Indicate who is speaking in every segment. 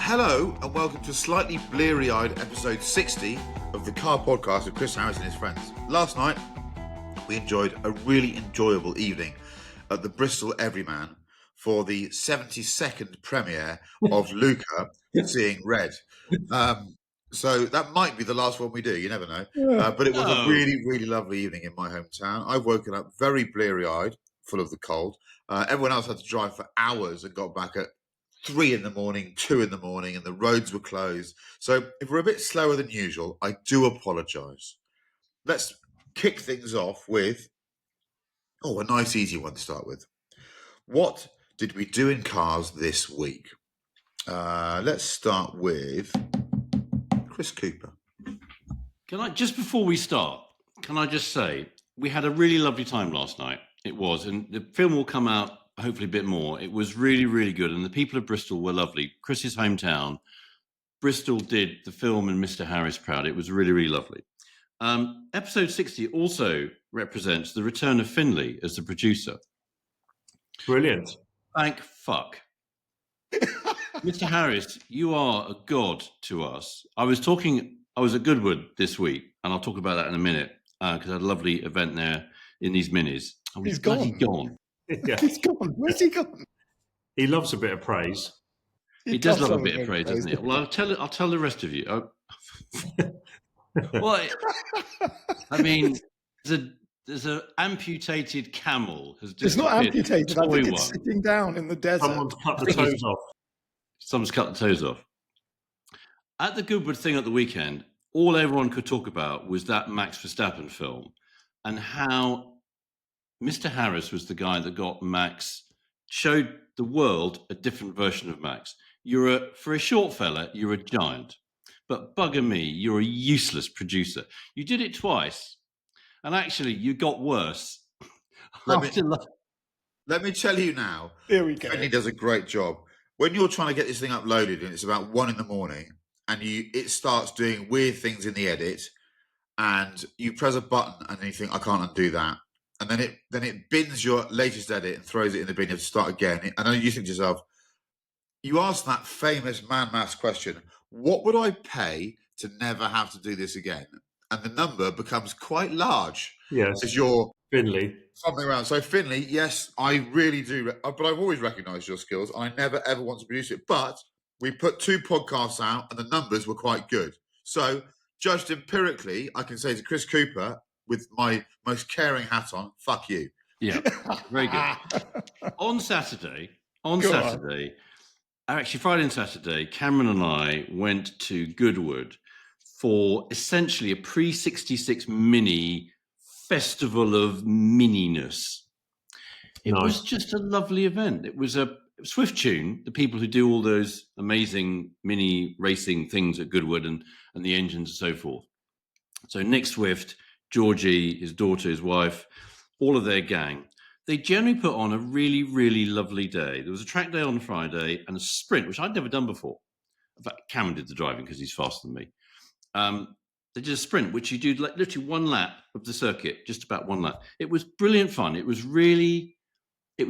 Speaker 1: Hello and welcome to slightly bleary-eyed episode 60 of the Car Podcast with Chris Harris and his friends. Last night, we enjoyed a really enjoyable evening at the Bristol Everyman for the 72nd premiere of Luca Seeing Red. So that might be the last one we do, you never know. But it was a really, really lovely evening in my hometown. I've woken up very bleary-eyed, full of the cold. Everyone else had to drive for hours and got back at 3 in the morning, 2 in the morning, and the roads were closed. So if we're a bit slower than usual, I do apologise. Let's kick things off with, a nice easy one to start with. What did we do in cars this week? Let's start with Chris Cooper.
Speaker 2: Just before we start, can I just say, we had a really lovely time last night. It was, and the film will come out hopefully a bit more. It was really, really good, and the people of Bristol were lovely. Chris's hometown, Bristol did the film and Mr. Harris proud. It was really, really lovely. Episode 60 also represents the return of Finlay as the producer.
Speaker 3: Brilliant.
Speaker 2: Thank fuck. Mr. Harris, you are a god to us. I was at Goodwood this week, and I'll talk about that in a minute, because I had a lovely event there in these minis.
Speaker 4: He's gone.
Speaker 3: Yeah.
Speaker 4: He's gone. Where's he gone?
Speaker 3: He loves a bit of praise.
Speaker 2: He does love a bit of praise, doesn't he? Well, I'll tell the rest of you. Well, I mean, there's an amputated camel has just.
Speaker 4: It's not amputated. I think it's sitting down in the desert.
Speaker 3: Someone's cut the toes off.
Speaker 2: Someone's cut the toes off. At the Goodwood thing at the weekend, all everyone could talk about was that Max Verstappen film and how Mr. Harris was the guy that got Max, showed the world a different version of Max. For a short fella, you're a giant. But bugger me, you're a useless producer. You did it twice, and actually you got worse.
Speaker 1: Let me tell you now.
Speaker 4: Here we go.
Speaker 1: Finlay does a great job. When you're trying to get this thing uploaded and it's about 1 a.m, and it starts doing weird things in the edit, and you press a button and you think, I can't undo that. And then it bins your latest edit and throws it in the bin. You have to start again. And then you think to yourself, you ask that famous man maths question, what would I pay to never have to do this again? And the number becomes quite large.
Speaker 3: Yes.
Speaker 1: As you're
Speaker 3: Finlay.
Speaker 1: something around. So Finlay, yes, I really do. But I've always recognised your skills. I never, ever want to produce it. But we put 2 podcasts out and the numbers were quite good. So judged empirically, I can say to Chris Cooper, with my most caring hat on, fuck you.
Speaker 2: Yeah, very good. On Saturday, actually Friday and Saturday, Cameron and I went to Goodwood for essentially a pre-66 mini festival of mininess. It was just a lovely event. It was a Swift Tune, the people who do all those amazing mini racing things at Goodwood and the engines and so forth. So Nick Swift, Georgie, his daughter, his wife, all of their gang. They generally put on a really, really lovely day. There was a track day on Friday and a sprint, which I'd never done before. In fact, Cameron did the driving because he's faster than me. They did a sprint, which you do literally 1 lap of the circuit, just about 1 lap. It was brilliant fun. It was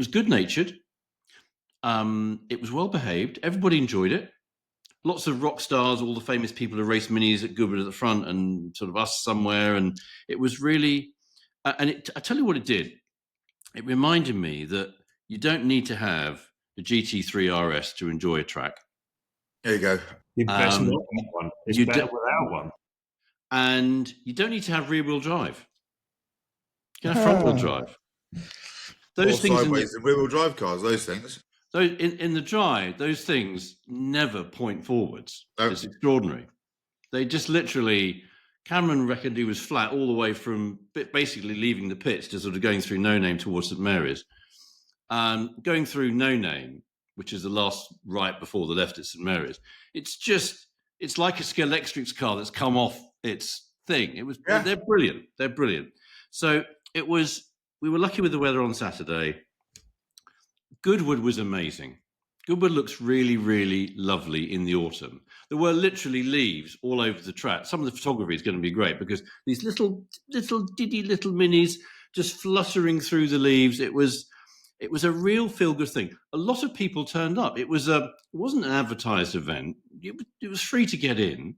Speaker 2: good-natured. It was well-behaved. Everybody enjoyed it. Lots of rock stars, all the famous people who race minis at Goodwood at the front and sort of us somewhere. And it was really, I tell you what it did. It reminded me that you don't need to have the GT3 RS to enjoy a track.
Speaker 1: There you go.
Speaker 3: You best not have one. It's better without one.
Speaker 2: And you don't need to have rear-wheel drive. You can have front-wheel drive. Those things
Speaker 1: sideways in rear-wheel drive cars, those things.
Speaker 2: So in the drive, those things never point forwards.
Speaker 1: Nope.
Speaker 2: It's extraordinary. They just literally, Cameron reckoned he was flat all the way from basically leaving the pits to sort of going through No Name towards St Mary's. Going through No Name, which is the last right before the left at St Mary's, it's like a Scalextric's car that's come off its thing. They're brilliant. They're brilliant. So we were lucky with the weather on Saturday. Goodwood was amazing. Goodwood looks really, really lovely in the autumn. There were literally leaves all over the track. Some of the photography is going to be great because these little minis just fluttering through the leaves. It was It was a real feel-good thing. A lot of people turned up. It wasn't an advertised event. It was free to get in,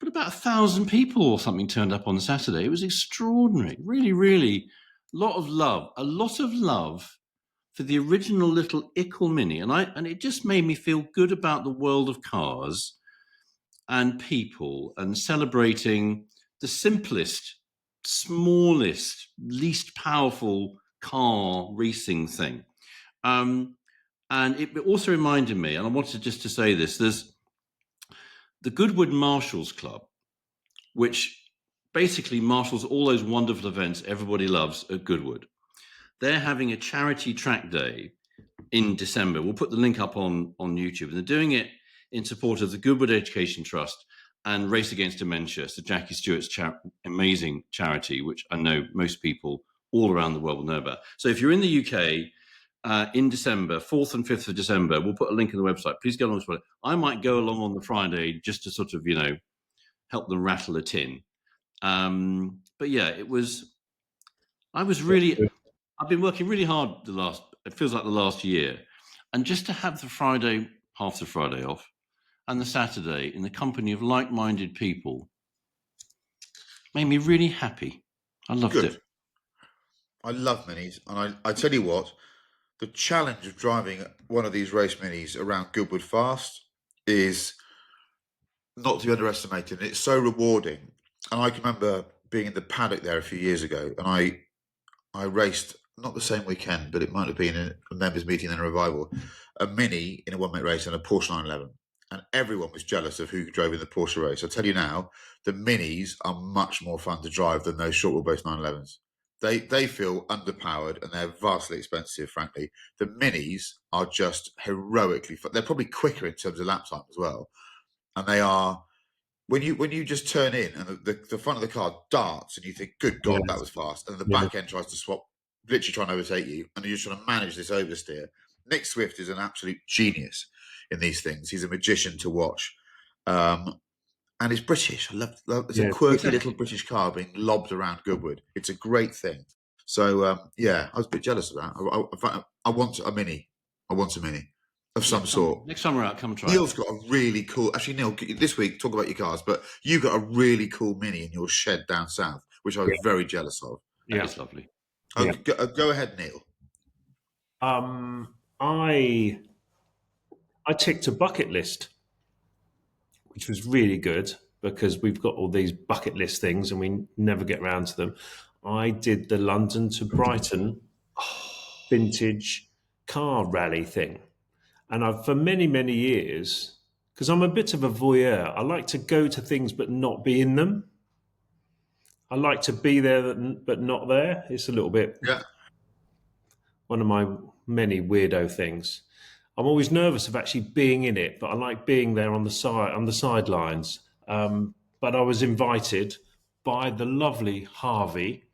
Speaker 2: but about 1,000 people or something turned up on Saturday. It was extraordinary. Really, really, a lot of love for the original little Ickle Mini, and it just made me feel good about the world of cars and people, and celebrating the simplest, smallest, least powerful car racing thing. And it also reminded me, and I wanted just to say this, there's the Goodwood Marshals Club, which basically marshals all those wonderful events everybody loves at Goodwood. They're having a charity track day in December. We'll put the link up on YouTube. And they're doing it in support of the Goodwood Education Trust and Race Against Dementia, so Jackie Stewart's amazing charity, which I know most people all around the world will know about. So if you're in the UK in December, 4th and 5th of December, we'll put a link in the website. Please go along. I might go along on the Friday just to sort of, help them rattle a tin. But yeah, I've been working really hard it feels like the last year. And just to have half the Friday off, and the Saturday in the company of like-minded people made me really happy. I loved it.
Speaker 1: I love minis. And I tell you what, the challenge of driving one of these race minis around Goodwood fast is not to be underestimated. It's so rewarding. And I can remember being in the paddock there a few years ago, and I raced, not the same weekend, but it might have been a members meeting and a revival, a mini in a 1 minute race and a Porsche 911. And everyone was jealous of who drove in the Porsche race. I tell you now, the minis are much more fun to drive than those short wheelbase 911s. They feel underpowered and they're vastly expensive, frankly. The minis are just heroically fun. They're probably quicker in terms of lap time as well. And they are, when you just turn in and the front of the car darts and you think, good God, that was fast. And the back end tries to swap, literally trying to overtake you. And you're just trying to manage this oversteer. Nick Swift is an absolute genius in these things. He's a magician to watch. And it's British. I love it's a quirky little British car being lobbed around Goodwood. It's a great thing. So, I was a bit jealous of that. I want a mini. I want a mini of some sort.
Speaker 2: Next time we're out, come try.
Speaker 1: Neil's got a really cool... Actually, Neil, this week, talk about your cars, but you got a really cool mini in your shed down south, which I was very jealous of.
Speaker 2: Yeah, it's lovely.
Speaker 1: Go ahead, Neil.
Speaker 3: I ticked a bucket list, which was really good because we've got all these bucket list things and we never get around to them. I did the London to Brighton vintage car rally thing. And for many, many years, because I'm a bit of a voyeur, I like to go to things but not be in them. I like to be there but not there. It's a little bit one of my many weirdo things. I'm always nervous of actually being in it, but I like being there on the sidelines. But I was invited by the lovely Harvey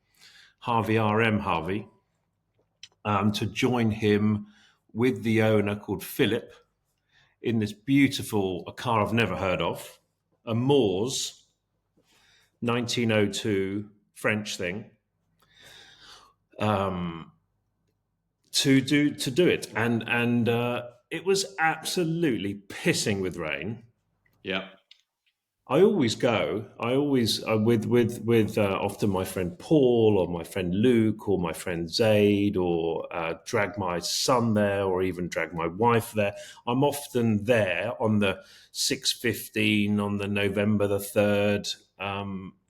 Speaker 3: RM, to join him with the owner called Philip in this a car I've never heard of, a Moors 1902 French thing. To do it, and it was absolutely pissing with rain.
Speaker 2: Yeah,
Speaker 3: I always go. With often my friend Paul or my friend Luke or my friend Zaid, or drag my son there, or even drag my wife there. I'm often there on the 6:15 on the November the 3rd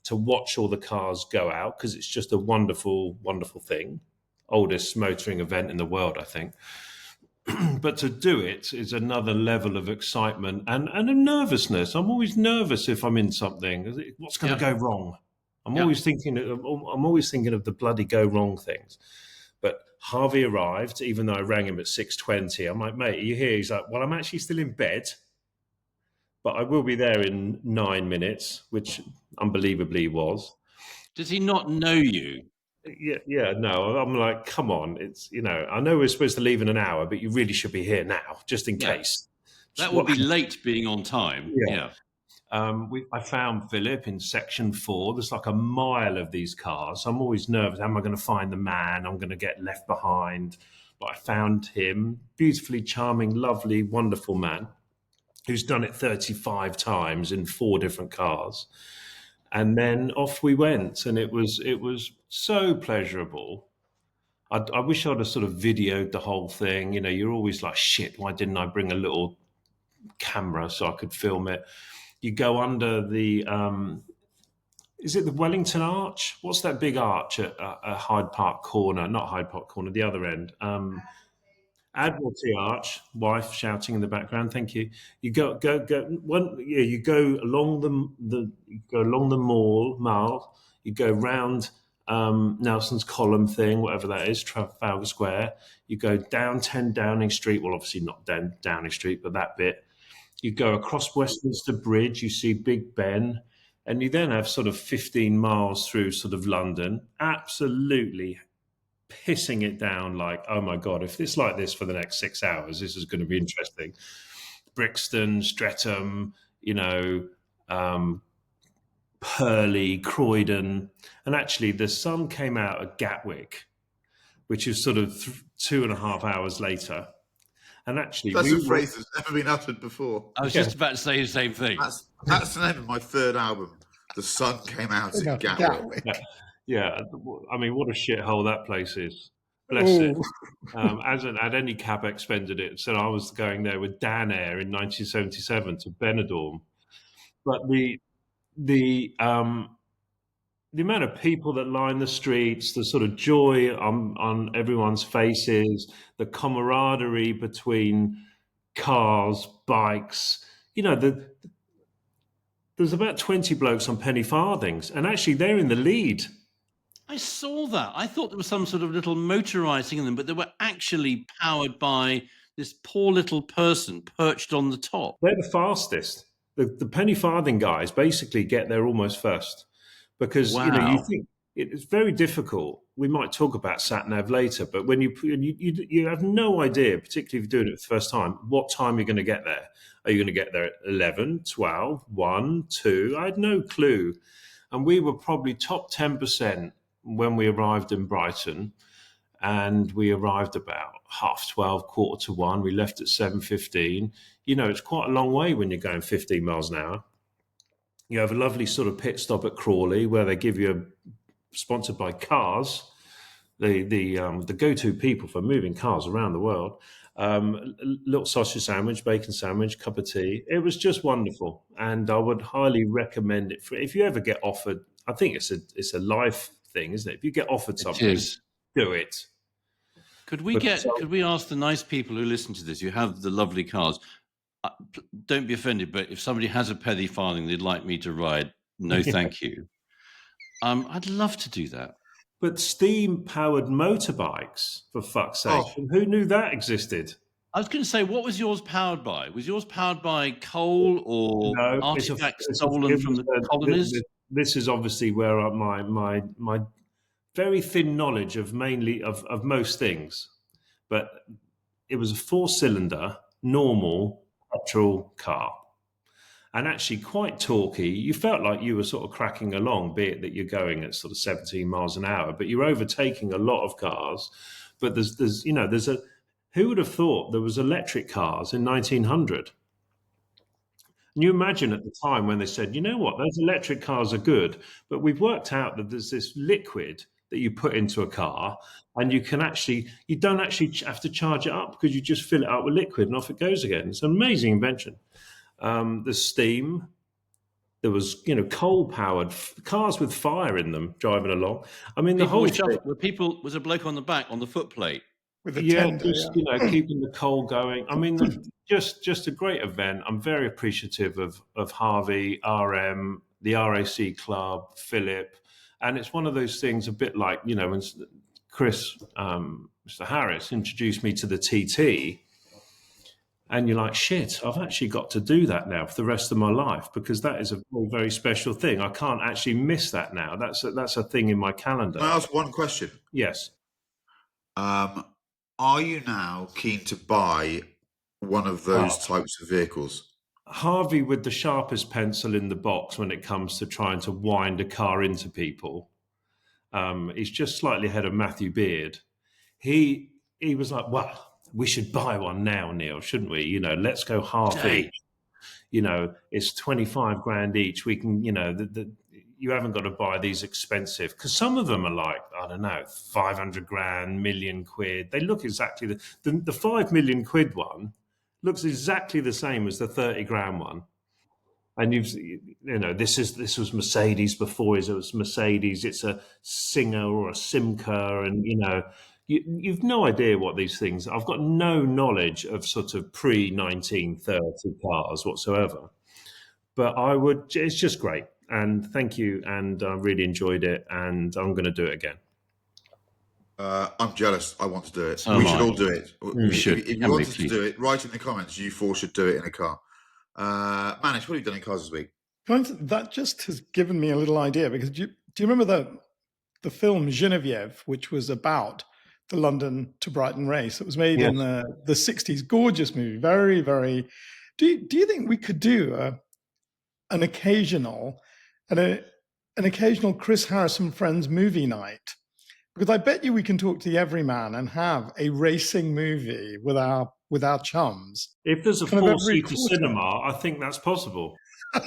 Speaker 3: to watch all the cars go out, because it's just a wonderful, wonderful thing. Oldest motoring event in the world, I think. But to do it is another level of excitement and a nervousness. I'm always nervous if I'm in something. What's going to go wrong? I'm always thinking of the bloody go wrong things. But Harvey arrived, even though I rang him at 6:20. I'm like, mate, are you here? He's like, well, I'm actually still in bed, but I will be there in 9 minutes, which unbelievably was.
Speaker 2: Does he not know you?
Speaker 3: No, I'm like, come on, it's, I know we're supposed to leave in an hour, but you really should be here now, just in case.
Speaker 2: That would be late being on time. Yeah.
Speaker 3: I found Philip in section 4. There's like a mile of these cars. I'm always nervous. Am I going to find the man? I'm going to get left behind. But I found him, beautifully charming, lovely, wonderful man who's done it 35 times in 4 different cars. And then off we went, and it was so pleasurable. I wish I'd have sort of videoed the whole thing. You know, you're always like, shit, why didn't I bring a little camera so I could film it? You go under the, is it the Wellington Arch? What's that big arch at Hyde Park Corner? Not Hyde Park Corner, the other end. Admiralty Arch. Wife shouting in the background. Thank you. You go. Yeah, you go along the mall. You go round Nelson's Column thing, whatever that is, Trafalgar Square. You go down 10 Downing Street. Well, obviously not down Downing Street, but that bit. You go across Westminster Bridge. You see Big Ben. And you then have sort of 15 miles through sort of London, absolutely pissing it down like, oh my God, if it's like this for the next 6 hours, this is going to be interesting. Brixton, Streatham, Purley, Croydon. And actually the sun came out at Gatwick, which is sort of 2.5 hours later. And actually,
Speaker 1: that's a phrase that's never been uttered before.
Speaker 2: I was just about to say the same thing.
Speaker 1: That's the name of my 3rd album. The sun came out at Gatwick.
Speaker 3: Yeah, I mean, what a shithole that place is. Bless it. Hasn't had any cab expended it. So I was going there with Dan Air in 1977 to Benidorm. But the amount of people that line the streets, the sort of joy on everyone's faces, the camaraderie between cars, bikes, there's about 20 blokes on penny farthings, and actually they're in the lead.
Speaker 2: I saw that. I thought there was some sort of little motorizing in them, but they were actually powered by this poor little person perched on the top.
Speaker 3: They're the fastest. The penny farthing guys basically get there almost first. Because you think it's very difficult. We might talk about Satnav later, but when you have no idea, particularly if you're doing it for the first time, what time you're going to get there. Are you going to get there at 11, 12, 1, 2? I had no clue. And we were probably top 10% when we arrived in Brighton. And we arrived about 12:30, 1:45. We left at 7:15. It's quite a long way when you're going 15 miles an hour. You have a lovely sort of pit stop at Crawley where they give you sponsored by Cars, the go-to people for moving cars around the world. Little sausage sandwich, bacon sandwich, cup of tea. It was just wonderful, and I would highly recommend it. If you ever get offered, I think it's a life thing, isn't it? If you get offered something, do it.
Speaker 2: Could we ask the nice people who listen to this, who have the lovely cars? Don't be offended, but if somebody has a penny farthing they'd like me to ride, no thank you. I'd love to do that.
Speaker 3: But steam-powered motorbikes, for fuck's sake. Who knew that existed?
Speaker 2: I was going to say, what was yours powered by? Was yours powered by coal or artifacts stolen from the colonies?
Speaker 3: This is obviously where my very thin knowledge of most things. But it was a 4-cylinder, normal petrol car, and actually quite talky. You felt like you were sort of cracking along, be it that you're going at sort of 17 miles an hour, but you're overtaking a lot of cars. But there's who would have thought there was electric cars in 1900? And you imagine at the time when they said, you know what, those electric cars are good, but we've worked out that there's this liquid that you put into a car, and you don't actually have to charge it up because you just fill it up with liquid and off it goes again. It's an amazing invention. There's steam. There was, coal-powered cars with fire in them driving along. I mean, was
Speaker 2: a bloke on the back on the footplate
Speaker 4: with a tender,
Speaker 3: keeping the coal going. I mean, just a great event. I'm very appreciative of Harvey, RM, the RAC Club, Philip. And it's one of those things, a bit like, when Chris, Mr. Harris, introduced me to the TT, and you're like, shit, I've actually got to do that now for the rest of my life, because that is a very, very special thing. I can't actually miss that now. That's a thing in my calendar.
Speaker 1: Can I ask one question?
Speaker 3: Yes.
Speaker 1: Are you now keen to buy one of those types of vehicles?
Speaker 3: Harvey with the sharpest pencil in the box when it comes to trying to wind a car into people. He's just slightly ahead of Matthew Beard. He was like, well, we should buy one now, Neil, shouldn't we? You know, let's go half each. You know, it's 25 grand each. We can, you know, you haven't got to buy these expensive, because some of them are like, I don't know, 500 grand, million quid. They look exactly the 5 million quid one looks exactly the same as the 30 grand one. And this was Mercedes before it was Mercedes. It's a Singer or a Simca, and you've no idea what these things. I've got no knowledge of sort of pre-1930 cars whatsoever. But it's just great, and thank you, and I really enjoyed it, and I'm going to do it again.
Speaker 1: I'm jealous. I want to do it.
Speaker 2: So
Speaker 1: we should all do it.
Speaker 2: We should.
Speaker 1: If you want us to do it, write in the comments. You four should do it in a car. Manish, what have you done in cars this week?
Speaker 4: That just has given me a little idea, because do you remember the film Genevieve, which was about the London to Brighton race? It was made in the 60s. Gorgeous movie. Very, very. Do you think we could do an occasional Chris Harrison Friends movie night? Because I bet you we can talk to the everyman and have a racing movie with our chums.
Speaker 3: If there's a 4-seater cinema, I think that's possible.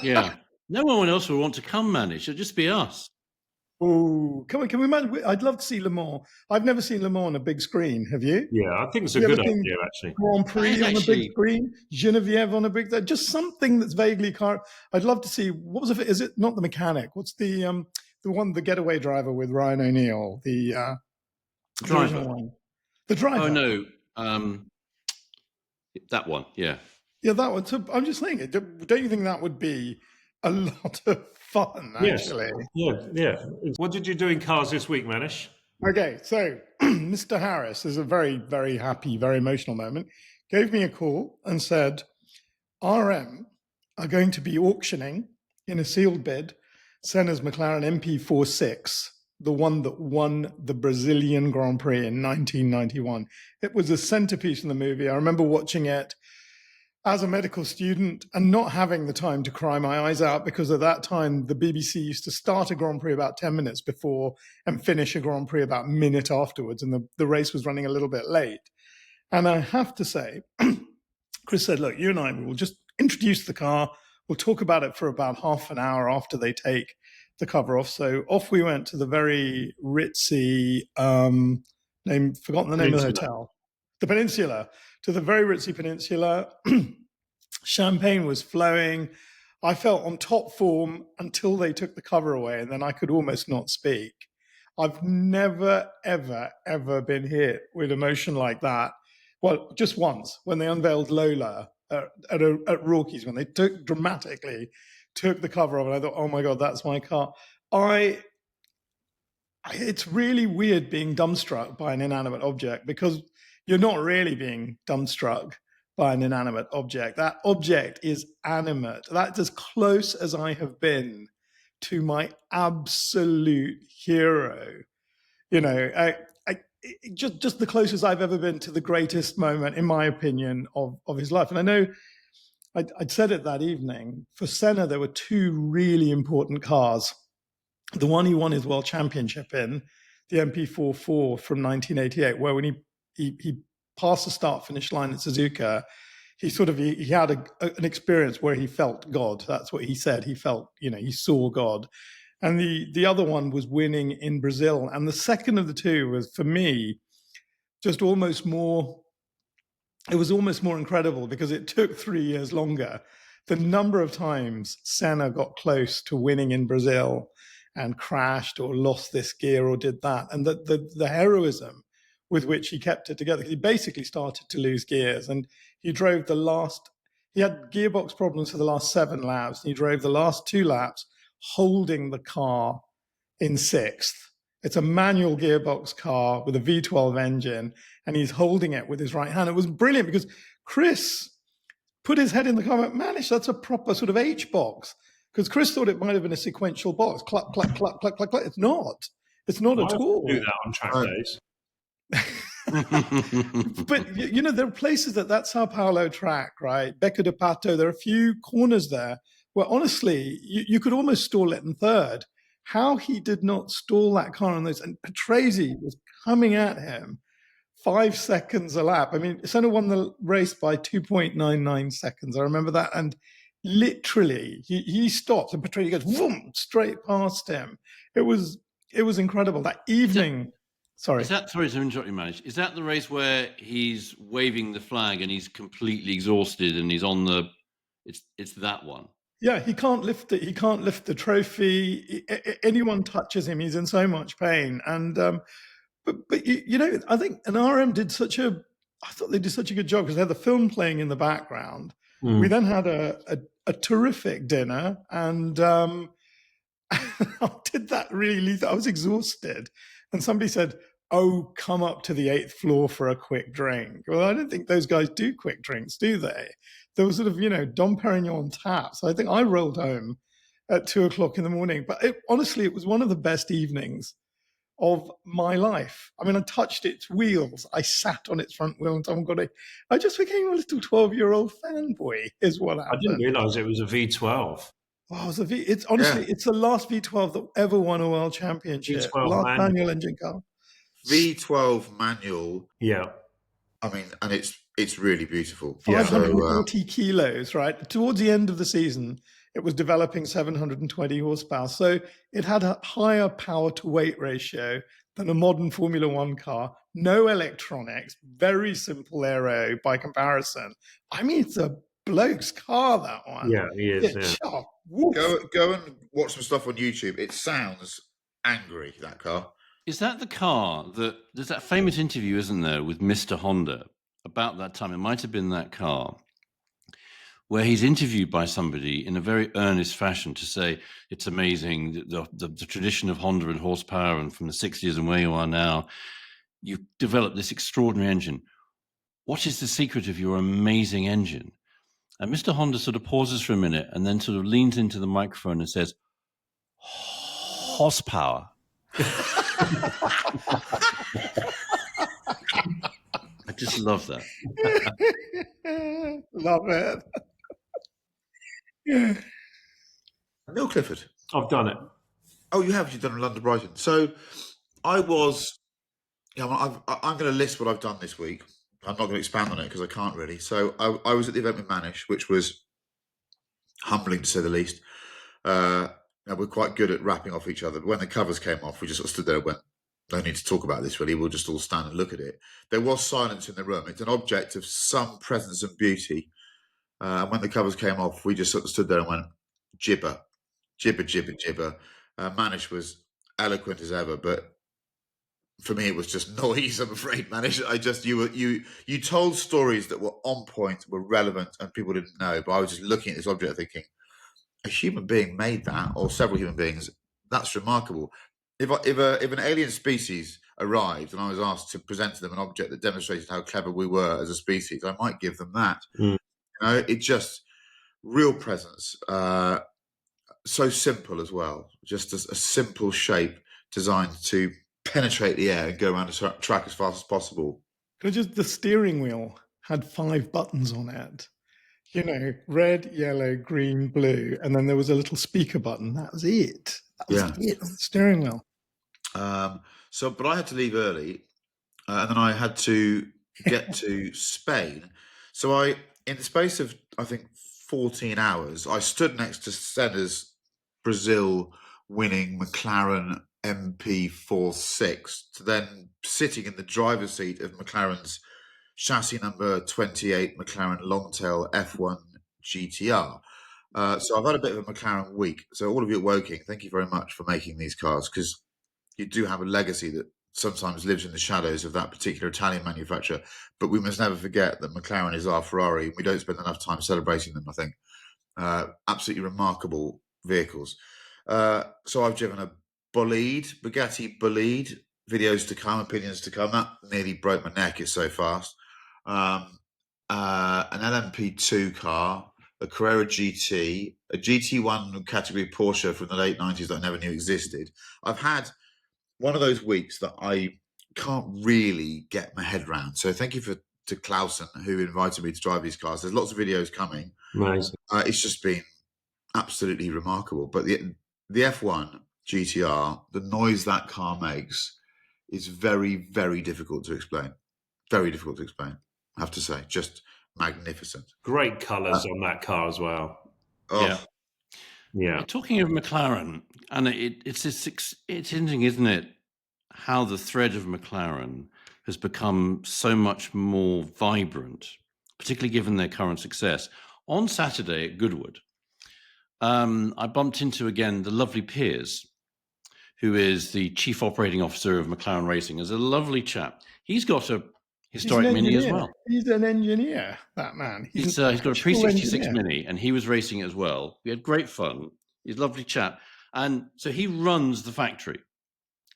Speaker 2: Yeah. No one else will want to come, Manish. It'll just be us.
Speaker 4: Oh, can we imagine? I'd love to see Le Mans. I've never seen Le Mans on a big screen. Have you?
Speaker 3: Yeah, I think it's a good idea, actually.
Speaker 4: Grand Prix on a big screen, Genevieve on a big, just something that's vaguely car. I'd love to see. What was it? Is it not the mechanic? What's the getaway driver with Ryan O'Neill? The
Speaker 2: driver.
Speaker 4: One. The driver.
Speaker 2: Oh no, that one. Yeah.
Speaker 4: Yeah, that one. So I'm just saying, don't you think that would be a lot of fun, actually?
Speaker 3: Yes. Yeah. What did you do in cars this week, Manish?
Speaker 4: Okay, so Mr. Harris is a very, very happy, very emotional moment. Gave me a call and said, RM are going to be auctioning in a sealed bid Senna's McLaren MP46, the one that won the Brazilian Grand Prix in 1991. It was a centerpiece in the movie. I remember watching it as a medical student and not having the time to cry my eyes out, because at that time, the BBC used to start a Grand Prix about 10 minutes before and finish a Grand Prix about a minute afterwards. And the race was running a little bit late. And I have to say, Chris said, look, you and I will just introduce the car. We'll talk about it for about half an hour after they take the cover off. So off we went to the very ritzy, forgotten the name of the hotel. The Peninsula, to the very ritzy Peninsula. Champagne was flowing. I felt on top form until they took the cover away, and then I could almost not speak. I've never, ever, ever been hit with emotion like that. Well, just once, when they unveiled Lola at Rorkeys, when they dramatically took the cover off, and I thought, oh my God, that's my car. It's really weird being dumbstruck by an inanimate object, because you're not really being dumbstruck by an inanimate object. That object is animate. That's as close as I have been to my absolute hero. Just the closest I've ever been to the greatest moment, in my opinion, of his life. And I know I'd said it that evening. For Senna, there were two really important cars. The one he won his world championship in, the MP44 from 1988, where when he passed the start-finish line at Suzuka, he had an experience where he felt God. That's what he said. He felt, he saw God. And the other one was winning in Brazil. And the second of the two was, for me, just almost more, it was almost more incredible, because it took 3 years longer. The number of times Senna got close to winning in Brazil and crashed or lost this gear or did that. And the heroism with which he kept it together. He basically started to lose gears, and he drove he had gearbox problems for the last 7 laps. And he drove the last 2 laps holding the car in 6th. It's a manual gearbox car with a V12 engine, and he's holding it with his right hand. It was brilliant, because Chris put his head in the car and went, Manish, that's a proper sort of H box. Because Chris thought it might have been a sequential box. Cluck, cluck, cluck, cluck, cluck, cluck. It's not. It's not at all.
Speaker 3: Do that on track days.
Speaker 4: But you know, there are places that Sao Paulo track, right? Becca de Pato. There are a few corners there where honestly you could almost stall it in third. How he did not stall that car on those, and Patrese was coming at him 5 seconds a lap. I mean, Senna won the race by 2.99 seconds. I remember that, and literally he stopped, and Patrese goes boom straight past him. It was incredible that evening. Sorry.
Speaker 2: Sorry to interrupt you, Manish. Is that the race where he's waving the flag and he's completely exhausted and he's on the? It's that one.
Speaker 4: Yeah, he can't lift it. He can't lift the trophy. Anyone touches him, he's in so much pain. And but you know, I think an RM did such a. I thought they did such a good job because they had the film playing in the background. We then had a terrific dinner, and I did that really. I was exhausted, and somebody said, "Oh, come up to the 8th floor for a quick drink." Well, I don't think those guys do quick drinks, do they? There was sort of, you know, Dom Perignon on tap. So I think I rolled home at 2:00 in the morning. But honestly, it was one of the best evenings of my life. I mean, I touched its wheels. I sat on its front wheel, and Tom got it. I just became a little 12-year-old fanboy. Is what happened.
Speaker 3: I didn't realise it was a V12.
Speaker 4: Oh, it was it's honestly, it's the last V12 that ever won a world championship.
Speaker 3: V12
Speaker 4: Last manual engine car.
Speaker 1: V12 manual.
Speaker 3: Yeah.
Speaker 1: I mean, and it's really beautiful.
Speaker 4: 540 kilos, right? Towards the end of the season, it was developing 720 horsepower. So it had a higher power to weight ratio than a modern Formula One car. No electronics, very simple aero by comparison. I mean, it's a bloke's car, that one.
Speaker 3: Yeah, he is. Yeah.
Speaker 1: Go and watch some stuff on YouTube. It sounds angry, that car.
Speaker 2: Is that the car that there's that famous interview, isn't there, with Mr. Honda about that time? It might have been that car where he's interviewed by somebody in a very earnest fashion to say it's amazing the tradition of Honda and horsepower and from the 60s and where you are now, you've developed this extraordinary engine. What is the secret of your amazing engine? And Mr. Honda sort of pauses for a minute and then sort of leans into the microphone and says, horsepower. I just love that.
Speaker 4: Love it. Yeah.
Speaker 1: Neil Clifford.
Speaker 3: I've done it.
Speaker 1: Oh, you have? You've done London Brighton. So I was, I'm going to list what I've done this week. I'm not going to expand on it because I can't really. So I was at the event with Manish, which was humbling to say the least. We're quite good at wrapping off each other. But when the covers came off, we just sort of stood there and went, no need to talk about this really. We'll just all stand and look at it. There was silence in the room. It's an object of some presence and beauty. And when the covers came off, we just sort of stood there and went, gibber, gibber, gibber, gibber. Manish was eloquent as ever, but for me, it was just noise, I'm afraid, Manish. You told stories that were on point, were relevant, and people didn't know. But I was just looking at this object thinking, a human being made that, or several human beings, that's remarkable. If an alien species arrived and I was asked to present to them an object that demonstrated how clever we were as a species, I might give them that. You know, it just real presence, so simple as well. Just a simple shape designed to penetrate the air and go around the track as fast as possible.
Speaker 4: Just the steering wheel had 5 buttons on it. You know, red, yellow, green, blue, and then there was a little speaker button. That was it. That was it on the steering wheel.
Speaker 1: But I had to leave early, and then I had to get to Spain. So in the space of, I think, 14 hours, I stood next to Senna's Brazil-winning McLaren MP46, to then sitting in the driver's seat of McLaren's chassis number 28 McLaren Longtail F1 GTR. So I've had a bit of a McLaren week. So all of you at Woking, thank you very much for making these cars, because you do have a legacy that sometimes lives in the shadows of that particular Italian manufacturer. But we must never forget that McLaren is our Ferrari. We don't spend enough time celebrating them, I think. Absolutely remarkable vehicles. So I've driven a Bugatti Bolide. Videos to come, opinions to come. That nearly broke my neck, it's so fast. An LMP2 car, a Carrera GT, a GT1 category Porsche from the late 90s that I never knew existed. I've had one of those weeks that I can't really get my head around. So thank you to Clausen, who invited me to drive these cars. There's lots of videos coming.
Speaker 3: Amazing.
Speaker 1: It's just been absolutely remarkable. But the F1 GTR, the noise that car makes is very, very difficult to explain. Very difficult to explain, I have to say. Just magnificent.
Speaker 3: Great colours on that car as well.
Speaker 1: Oh,
Speaker 2: Yeah.
Speaker 3: Yeah.
Speaker 2: Talking of McLaren, and it's interesting, isn't it, how the thread of McLaren has become so much more vibrant, particularly given their current success. On Saturday at Goodwood, I bumped into again the lovely Piers, who is the chief operating officer of McLaren Racing. Is a lovely chap. He's got a historic Mini as well.
Speaker 4: He's an engineer, that man.
Speaker 2: He's got a
Speaker 4: actual
Speaker 2: pre-66
Speaker 4: engineer.
Speaker 2: Mini, and he was racing it as well. We had great fun. He's a lovely chap. And so he runs the factory.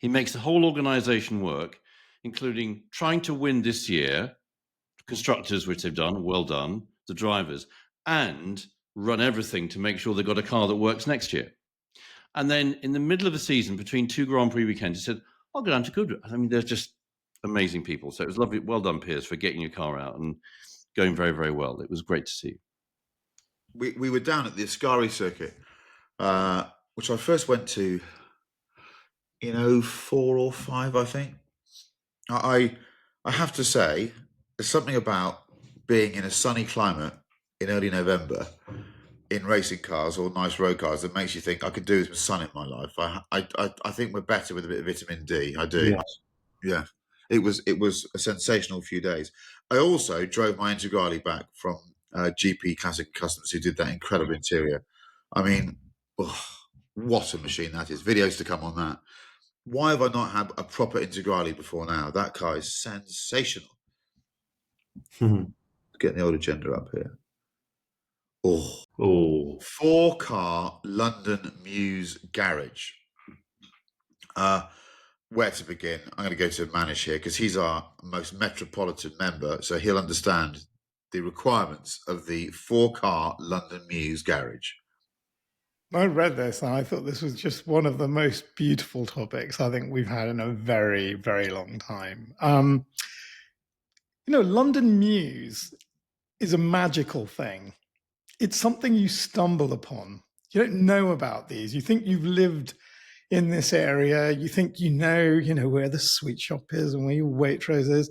Speaker 2: He makes the whole organization work, including trying to win this year, constructors, which they've done, well done, the drivers, and run everything to make sure they've got a car that works next year. And then in the middle of the season, between two Grand Prix weekends, he said, I'll go down to Goodwood. I mean, they're just amazing people. So it was lovely. Well done, Piers, for getting your car out and going very, very well. It was great to see.
Speaker 1: we were down at the Ascari circuit, which I first went to in 04 or 05, I think. I have to say, there's something about being in a sunny climate in early November in racing cars or nice road cars that makes you think I could do this with sun in my life. I think we're better with a bit of vitamin D. I do. Yeah. It was a sensational few days. I also drove my Integrale back from GP Classic Customs, who did that incredible interior. I mean, what a machine that is. Videos to come on that. Why have I not had a proper Integrale before now? That car is sensational. Getting the old agenda up here.
Speaker 3: Oh,
Speaker 1: 4-car London Mews garage. Where to begin? I'm going to go to Manish here because he's our most metropolitan member, so he'll understand the requirements of the 4-car London Mews garage.
Speaker 4: I read this and I thought this was just one of the most beautiful topics I think we've had in a very, very long time. London Mews is a magical thing. It's something you stumble upon. You don't know about these. You think you've lived in this area. You think you know where the sweet shop is and where your Waitrose is.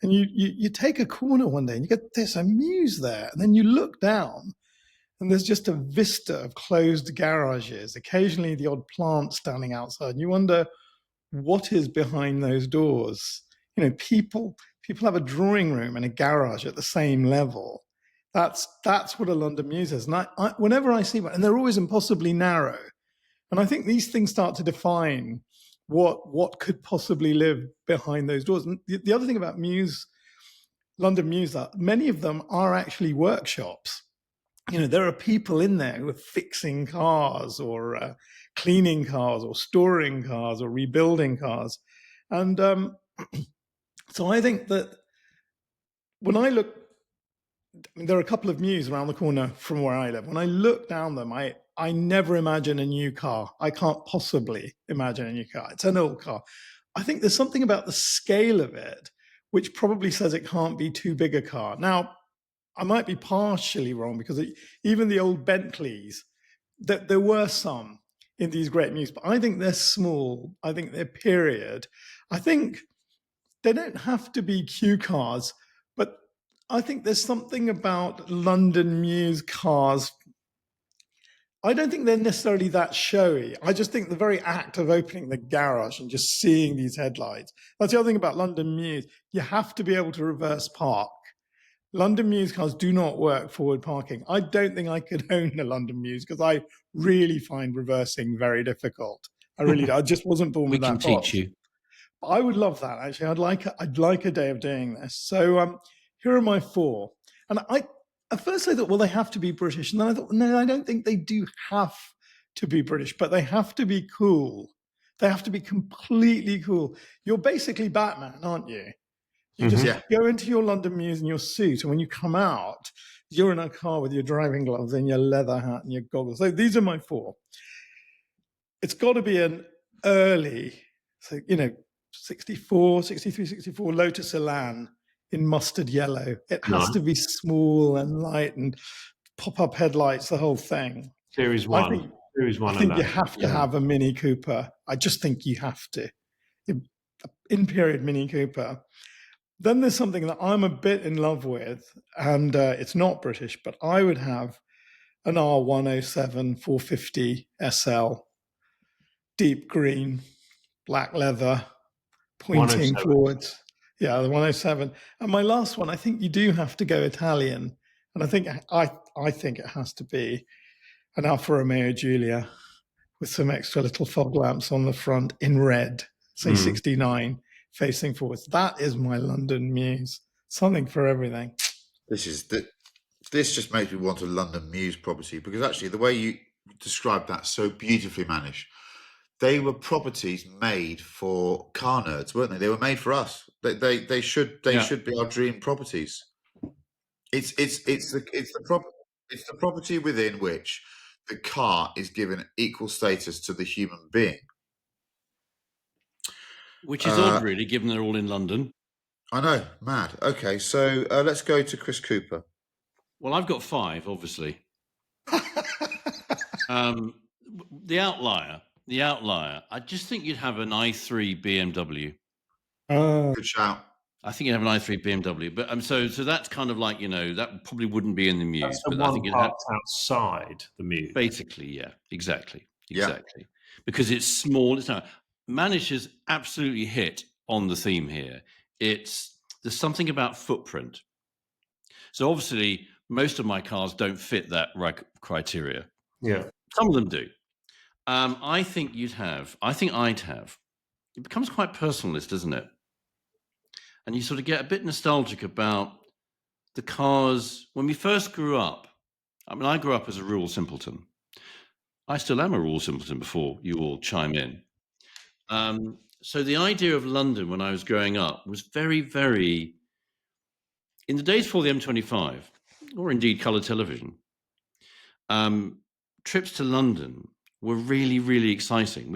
Speaker 4: And you take a corner one day and you get, there's a Mews there. And then you look down and there's just a vista of closed garages, occasionally the odd plant standing outside. And you wonder what is behind those doors. People have a drawing room and a garage at the same level. That's what a London Mews is. And I whenever I see one, and they're always impossibly narrow. And I think these things start to define what could possibly live behind those doors. And the other thing about London Mews, many of them are actually workshops. There are people in there who are fixing cars or cleaning cars or storing cars or rebuilding cars. And so I think that when I look, there are a couple of Mews around the corner from where I live. When I look down them, I never imagine a new car. I can't possibly imagine a new car. It's an old car. I think there's something about the scale of it which probably says it can't be too big a car. Now, I might be partially wrong because even the old Bentleys, that there were some in these great Mews, but I think they're small. I think they're period. I think they don't have to be Q cars, but I think there's something about London Mews cars. I don't think they're necessarily that showy. I just think the very act of opening the garage and just seeing these headlights. That's the other thing about London Mews. You have to be able to reverse park. London Mews cars do not work forward parking. I don't think I could own a London Mews because I really find reversing very difficult. I really do. I just wasn't born with that.
Speaker 2: We can teach you.
Speaker 4: I would love that, actually. I'd like a day of doing this. So here are my 4. And at first I thought, well, they have to be British. And then I thought, no, I don't think they do have to be British, but they have to be cool. They have to be completely cool. You're basically Batman, aren't you? You just go into your London Mews in your suit, and when you come out, you're in a car with your driving gloves and your leather hat and your goggles. So these are my 4. It's got to be an early, 64, 63, 64 Lotus Elan in mustard yellow. It has
Speaker 3: Nice.
Speaker 4: to be small and light and pop-up headlights, the whole thing.
Speaker 3: Series
Speaker 4: I
Speaker 3: 1.
Speaker 4: think,
Speaker 3: Series 1
Speaker 4: I think
Speaker 3: of
Speaker 4: you
Speaker 3: that.
Speaker 4: have to
Speaker 2: Yeah.
Speaker 4: have a Mini Cooper. I just think you have to. In period Mini Cooper. Then there's something that I'm a bit in love with, and it's not British, but I would have an R107 450 SL, deep green, black leather, pointing
Speaker 3: 107.
Speaker 4: forwards. Yeah, the 107. And my last one, I think you do have to go Italian, and I think it has to be an Alfa Romeo Giulia with some extra little fog lamps on the front in red, say 69, facing forwards. That is my London muse. Something for everything.
Speaker 1: This just makes me want a London Mews property, because actually the way you described that so beautifully, Manish, they were properties made for car nerds, weren't they? They were made for us. They should be our dream properties. It's the property within which the car is given equal status to the human being.
Speaker 2: Which is odd, really, given they're all in London.
Speaker 1: I know, mad. Okay, so let's go to Chris Cooper.
Speaker 2: Well, I've got 5, obviously. The outlier. I just think you'd have an i3 BMW.
Speaker 1: Good shout.
Speaker 2: I think you'd have an i3 BMW, but so that's kind of like, that probably wouldn't be in the Muse.
Speaker 3: That's the
Speaker 2: but I
Speaker 3: one
Speaker 2: think you'd have
Speaker 3: parked outside the Muse.
Speaker 2: basically, yeah, exactly,
Speaker 1: Yeah.
Speaker 2: because it's small. It's not. Manish has absolutely hit on the theme here. There's something about footprint. So obviously, most of my cars don't fit that criteria.
Speaker 3: Yeah.
Speaker 2: Some of them do. I think I'd have. It becomes quite personalist, doesn't it? And you sort of get a bit nostalgic about the cars. When we first grew up, I mean, I grew up as a rural simpleton. I still am a rural simpleton before you all chime in. So the idea of London when I was growing up was very, very, in the days before the M25, or indeed colour television, trips to London were really, really exciting.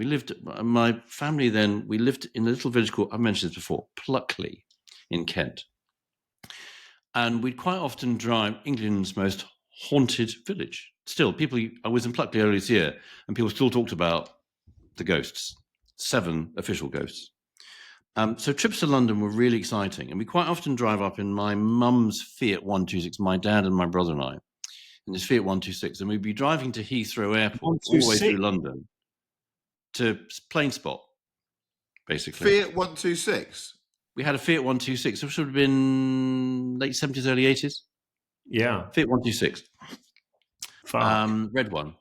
Speaker 2: My family then, we lived in a little village called, I mentioned this before, Pluckley in Kent. And we'd quite often drive England's most haunted village. Still, I was in Pluckley earlier this year, and people still talked about the ghosts, 7 official ghosts. So trips to London were really exciting. And we quite often drive up in my mum's Fiat 126, my dad and my brother and I, in this Fiat 126. And we'd be driving to Heathrow Airport all the way through London to Plain Spot, basically.
Speaker 1: Fiat 126?
Speaker 2: We had a Fiat 126, which would have been late 70s, early 80s.
Speaker 3: Yeah.
Speaker 2: Fiat 126. Red one.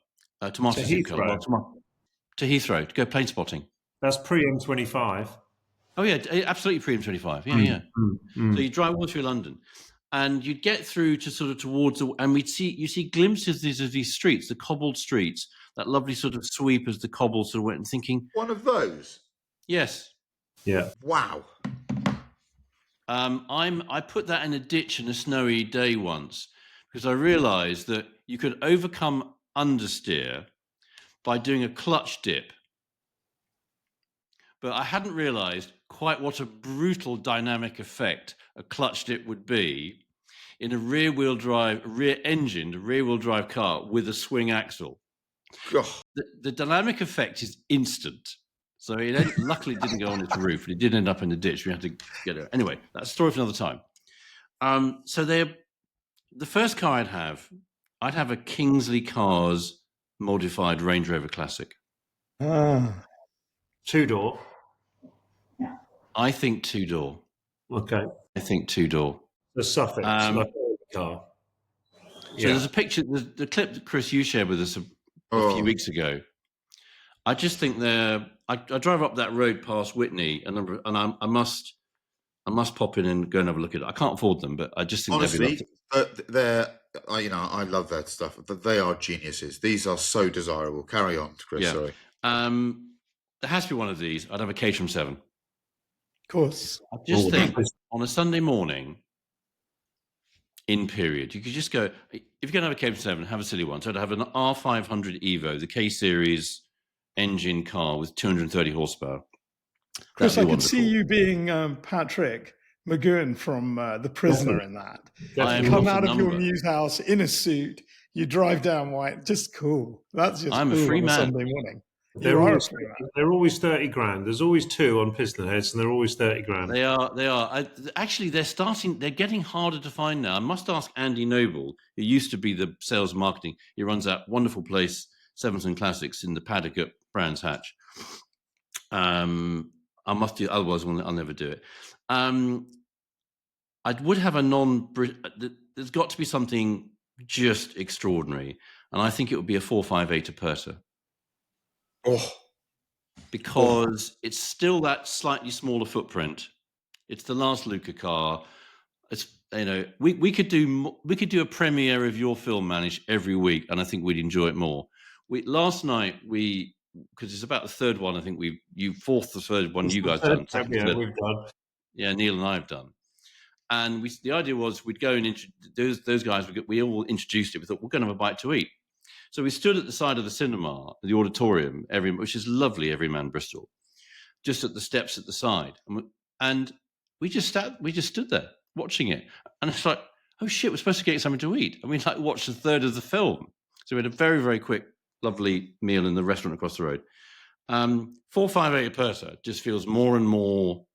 Speaker 2: Tomato soup colour. To Heathrow, to go plane spotting.
Speaker 3: That's pre-M25.
Speaker 2: Oh, yeah, absolutely pre-M25. Yeah. So you drive all through London, and you'd get through to sort of towards, and you see glimpses of these streets, the cobbled streets, that lovely sort of sweep as the cobble sort of went, and thinking,
Speaker 1: one of those?
Speaker 2: Yes.
Speaker 3: Yeah.
Speaker 1: Wow.
Speaker 2: I put that in a ditch in a snowy day once because I realised that you could overcome understeer by doing a clutch dip. But I hadn't realised quite what a brutal dynamic effect a clutch dip would be in a rear-wheel drive car with a swing axle. The dynamic effect is instant. So it luckily didn't go on its roof, and it did end up in the ditch. We had to get it. Anyway, that's a story for another time. So the first car I'd have a Kingsley Cars modified Range Rover Classic.
Speaker 3: 2-door.
Speaker 2: I think 2-door.
Speaker 3: Okay.
Speaker 2: I think 2-door.
Speaker 3: The Suffolk like a car.
Speaker 2: So there's a picture, the clip that Chris, you shared with us a few weeks ago. I just think I drive up that road past Whitney and I must pop in and go and have a look at it. I can't afford them, but I just think
Speaker 1: honestly, I love that stuff. They are geniuses. These are so desirable. Carry on, Chris.
Speaker 2: Yeah.
Speaker 1: Sorry.
Speaker 2: There has to be one of these. I'd have a Caterham 7.
Speaker 4: Of course.
Speaker 2: I just think on a Sunday morning in period, you could just go, if you're going to have a Caterham 7, have a silly one. So I'd have an R500 Evo, the K-Series engine car with 230 horsepower.
Speaker 4: Chris,
Speaker 2: That'd
Speaker 4: I
Speaker 2: be
Speaker 4: could see
Speaker 2: wonderful.
Speaker 4: you being Patrick McGowan from The Prisoner in that.
Speaker 2: I am
Speaker 4: You come
Speaker 2: not a
Speaker 4: out of your
Speaker 2: number.
Speaker 4: news house in a suit, you drive down White, just cool. That's just
Speaker 2: I'm a
Speaker 4: cool
Speaker 2: free
Speaker 4: on a
Speaker 2: man.
Speaker 4: Sunday morning.
Speaker 3: They're
Speaker 4: You are a
Speaker 3: always
Speaker 4: free man.
Speaker 3: they're always 30 grand. There's always two on piston heads, and they're always 30 grand.
Speaker 2: They are. Actually, they're getting harder to find now. I must ask Andy Noble, who used to be the sales marketing. He runs that wonderful place, Sevenson Classics, in the paddock at Brands Hatch. I must do, otherwise I'll never do it. I would have a there's got to be something just extraordinary, and I think it would be a 458 Aperta.
Speaker 1: Oh,
Speaker 2: Because it's still that slightly smaller footprint. It's the last Luca car. It's, we could do a premiere of your film, Manish, every week, and I think we'd enjoy it more. Last night because it's about the third one. I think fourth, the third one you guys done, second,
Speaker 3: Yeah,
Speaker 2: third.
Speaker 3: we've done.
Speaker 2: Yeah, Neil and I have done. And the idea was we'd go and those guys. We all introduced it. We thought we're going to have a bite to eat. So we stood at the side of the cinema, the auditorium, which is lovely, Everyman Bristol, just at the steps at the side, and we just stood there watching it, and it's like, oh shit, we're supposed to get something to eat, and we watched a third of the film. So we had a very, very quick, lovely meal in the restaurant across the road. 458 Aperta just feels more and more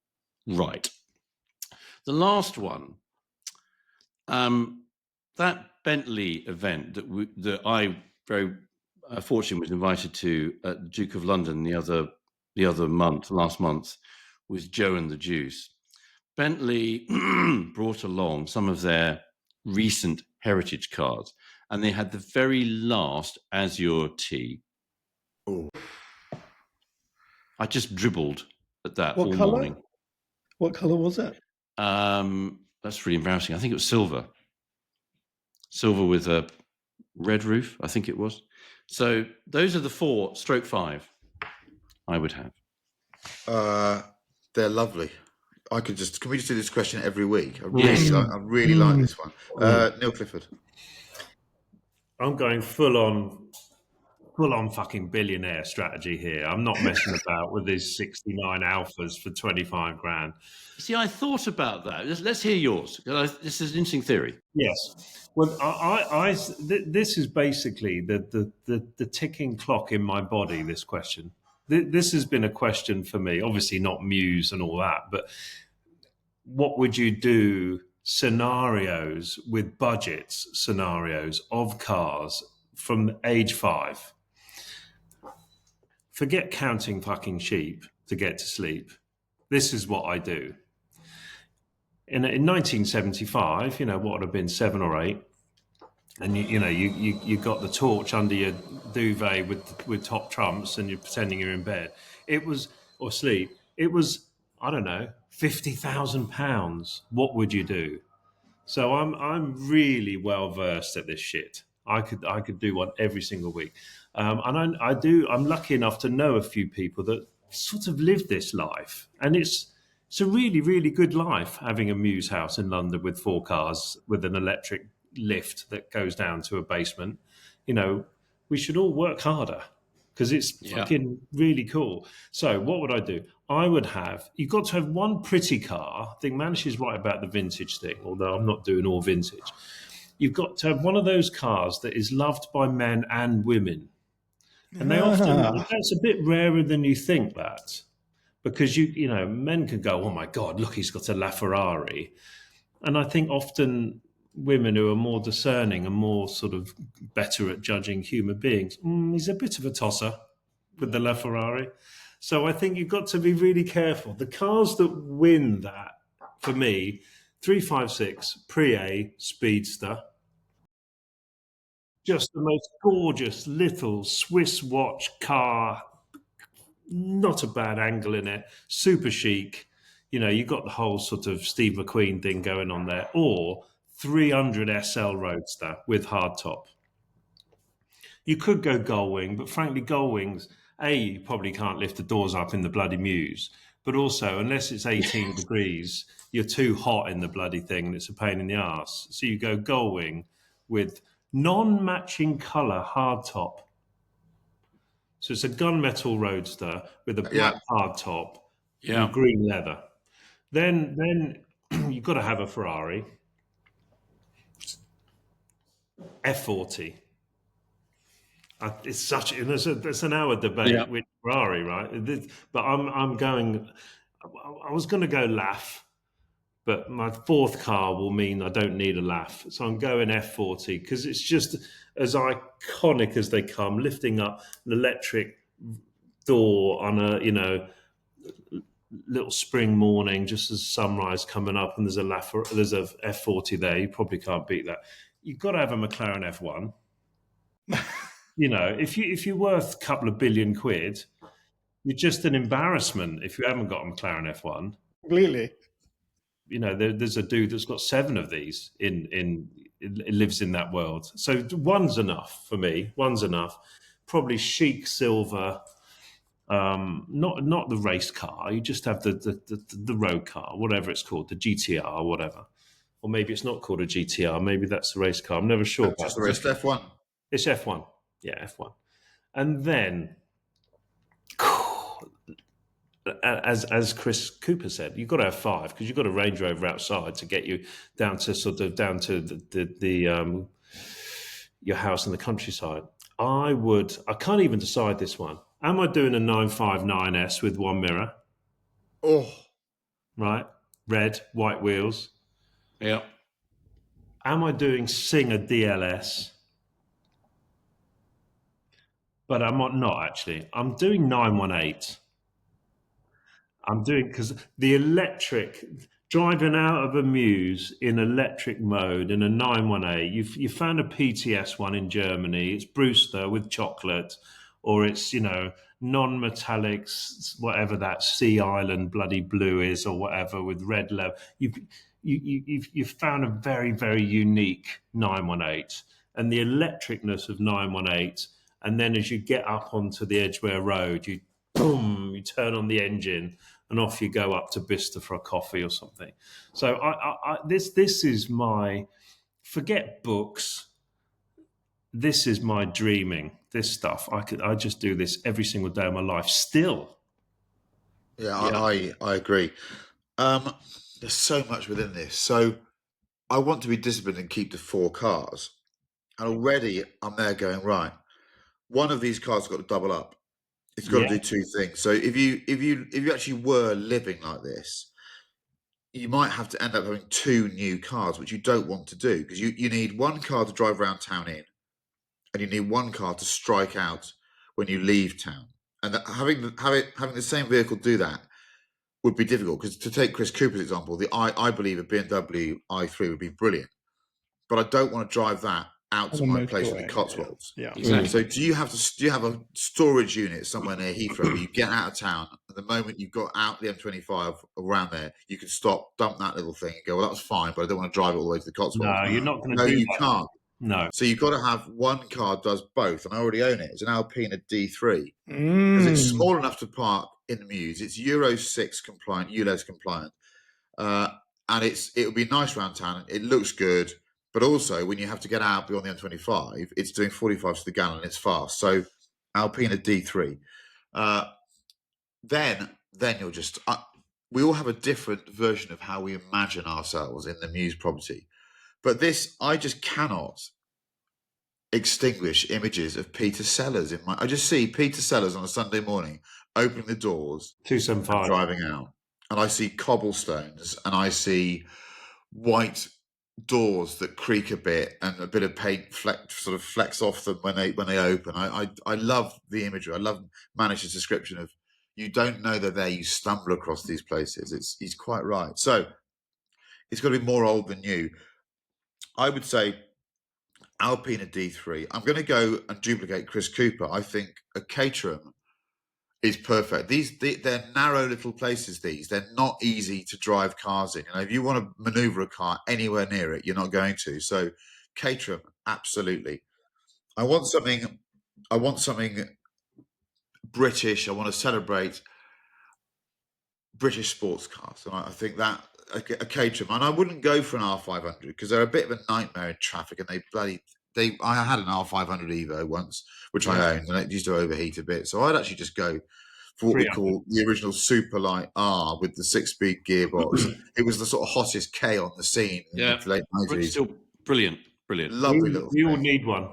Speaker 2: right. The last one, that Bentley event that I very fortunately was invited to at the Duke of London last month, was Joe and the Juice. Bentley brought along some of their recent heritage cars, and they had the very last Azure T.
Speaker 1: oh.
Speaker 2: I just dribbled at that
Speaker 4: What
Speaker 2: all
Speaker 4: colour?
Speaker 2: morning.
Speaker 4: What colour was it?
Speaker 2: That's really embarrassing. I think it was silver. Silver with a red roof, I think it was. So those are the 4/5 I would have.
Speaker 1: They're lovely. Can we just do this question every week? I
Speaker 2: Yes.
Speaker 1: really like this one. Neil Clifford.
Speaker 3: I'm going full on fucking billionaire strategy here. I'm not messing about with these 69 Alphas for 25 grand.
Speaker 2: See, I thought about that. Let's hear yours. This is an interesting theory.
Speaker 3: Yes. Well, this is basically the ticking clock in my body, this question. This has been a question for me, obviously not mews and all that, but what would you do scenarios with budgets scenarios of cars from age 5? Forget counting fucking sheep to get to sleep. This is what I do. In 1975, what would have been 7 or 8, and you got the torch under your duvet with top trumps, and you're pretending you're in bed. It was, or sleep. It was, I don't know, £50,000. What would you do? So I'm really well versed at this shit. I could do one every single week, and I'm lucky enough to know a few people that sort of live this life, and it's a really, really good life having a mews house in London with 4 cars with an electric lift that goes down to a basement. We should all work harder because it's fucking really cool. So what would I do? You've got to have one pretty car. I think Manish is right about the vintage thing, although I'm not doing all vintage. You've got to have one of those cars that is loved by men and women. And they often, that's a bit rarer than you think that. Because men can go, oh my God, look, he's got a LaFerrari. And I think often women who are more discerning and more sort of better at judging human beings, he's a bit of a tosser with the LaFerrari. So I think you've got to be really careful. The cars that win that, for me, 356 Pre-A Speedster. Just the most gorgeous little Swiss watch car. Not a bad angle in it, super chic. You got the whole sort of Steve McQueen thing going on there, or 300 SL Roadster with hardtop. You could go Gullwing, but frankly, Gullwings, you probably can't lift the doors up in the bloody mews, but also, unless it's 18 degrees, you're too hot in the bloody thing and it's a pain in the arse. So you go Gullwing with non-matching colour hardtop. So it's a gunmetal Roadster with a black hardtop,
Speaker 2: Yeah.
Speaker 3: and green leather. Then you've got to have a Ferrari F40. It's such there's an hour debate
Speaker 2: Yeah.
Speaker 3: with Ferrari, right? But I'm going. I was going to go Laugh, but my fourth car will mean I don't need a Laugh, so I'm going F40 because it's just as iconic as they come. Lifting up an electric door on a little spring morning, just as sunrise coming up, and there's a F40 there. You probably can't beat that. You've got to have a McLaren F1. If you're worth a couple of billion quid, you're just an embarrassment if you haven't got a McLaren F1.
Speaker 4: Completely.
Speaker 3: There's a dude that's got 7 of these lives in that world. So one's enough for me. One's enough. Probably chic silver. Not the race car. You just have the road car, whatever it's called, the GTR or whatever. Or maybe it's not called a GTR. Maybe that's the race car. I'm never sure.
Speaker 1: Just the rest F1.
Speaker 3: It's F1. Yeah, F1. And then, as Chris Cooper said, you've got to have 5 because you've got a Range Rover outside to get you down to the your house in the countryside. I can't even decide this one. Am I doing a 959S with one mirror?
Speaker 1: Oh,
Speaker 3: Right, red, white wheels.
Speaker 2: Yeah.
Speaker 3: Am I doing Singer DLS? But I'm not actually. I'm doing 918. I'm doing because the electric driving out of a Mews in electric mode in a 918. You found a PTS one in Germany. It's Brewster with chocolate, or it's non-metallics, whatever that Sea Island bloody blue is, or whatever with red leather. You've found a very, very unique 918, and the electricness of 918. And then as you get up onto the Edgware Road, you turn on the engine and off you go up to Bicester for a coffee or something. So this is my, forget books. This is my dreaming. This stuff I just do this every single day of my life still.
Speaker 1: yeah. I agree. There's so much within this. So I want to be disciplined and keep to 4 cars. And already I'm there going, right, one of these cars has got to double up. It's got to do 2 things. So if you actually were living like this, you might have to end up having 2 new cars, which you don't want to do because you need one car to drive around town in, and you need one car to strike out when you leave town. And having the same vehicle do that would be difficult because, to take Chris Cooper's example, I believe a BMW i3 would be brilliant, but I don't want to drive that out to my place in the Cotswolds.
Speaker 4: Yeah.
Speaker 2: Exactly.
Speaker 1: So do you have a storage unit somewhere near Heathrow where you get out of town, and the moment you've got out the M25 around there, you can stop, dump that little thing and go, well, that was fine, but I don't want to drive it all the way to the Cotswolds.
Speaker 3: No, you're not going to
Speaker 1: No,
Speaker 3: do
Speaker 1: you
Speaker 3: that.
Speaker 1: can't.
Speaker 3: No.
Speaker 1: So you've got to have one car does both, and I already own it. It's an Alpina D3 because it's small enough to park in the Mews. It's Euro 6 compliant, ULEZ compliant, and it would be nice around town. It looks good, but also when you have to get out beyond the M25, it's doing 45 to the gallon. It's fast. So Alpina D3. Then you're just. We all have a different version of how we imagine ourselves in the Mews property. But this, I just cannot extinguish images of Peter Sellers in my. I just see Peter Sellers on a Sunday morning opening the doors,
Speaker 3: 275
Speaker 1: driving out, and I see cobblestones, and I see white doors that creak a bit, and a bit of paint sort of flecks off them when they open. I love the imagery. I love Manish's description of you don't know they're there, you stumble across these places. He's quite right. So it's got to be more old than new. I would say Alpina D3. I'm going to go and duplicate Chris Cooper. I think a Caterham is perfect. They're narrow little places. They're not easy to drive cars in. If you want to maneuver a car anywhere near it, you're not going to. So Caterham, absolutely. I want something British. I want to celebrate British sports cars, and I think that a Caterham. And I wouldn't go for an R500 because they're a bit of a nightmare in traffic, and I had an R500 Evo once, which I owned, and it used to overheat a bit. So I'd actually just go for what we
Speaker 3: 300.
Speaker 1: call the original Superlight R with the 6-speed gearbox. It was the sort of hottest K on the scene in
Speaker 2: Yeah,
Speaker 1: the late 90s.
Speaker 2: still brilliant.
Speaker 1: Lovely little
Speaker 3: We all
Speaker 1: thing.
Speaker 3: need one.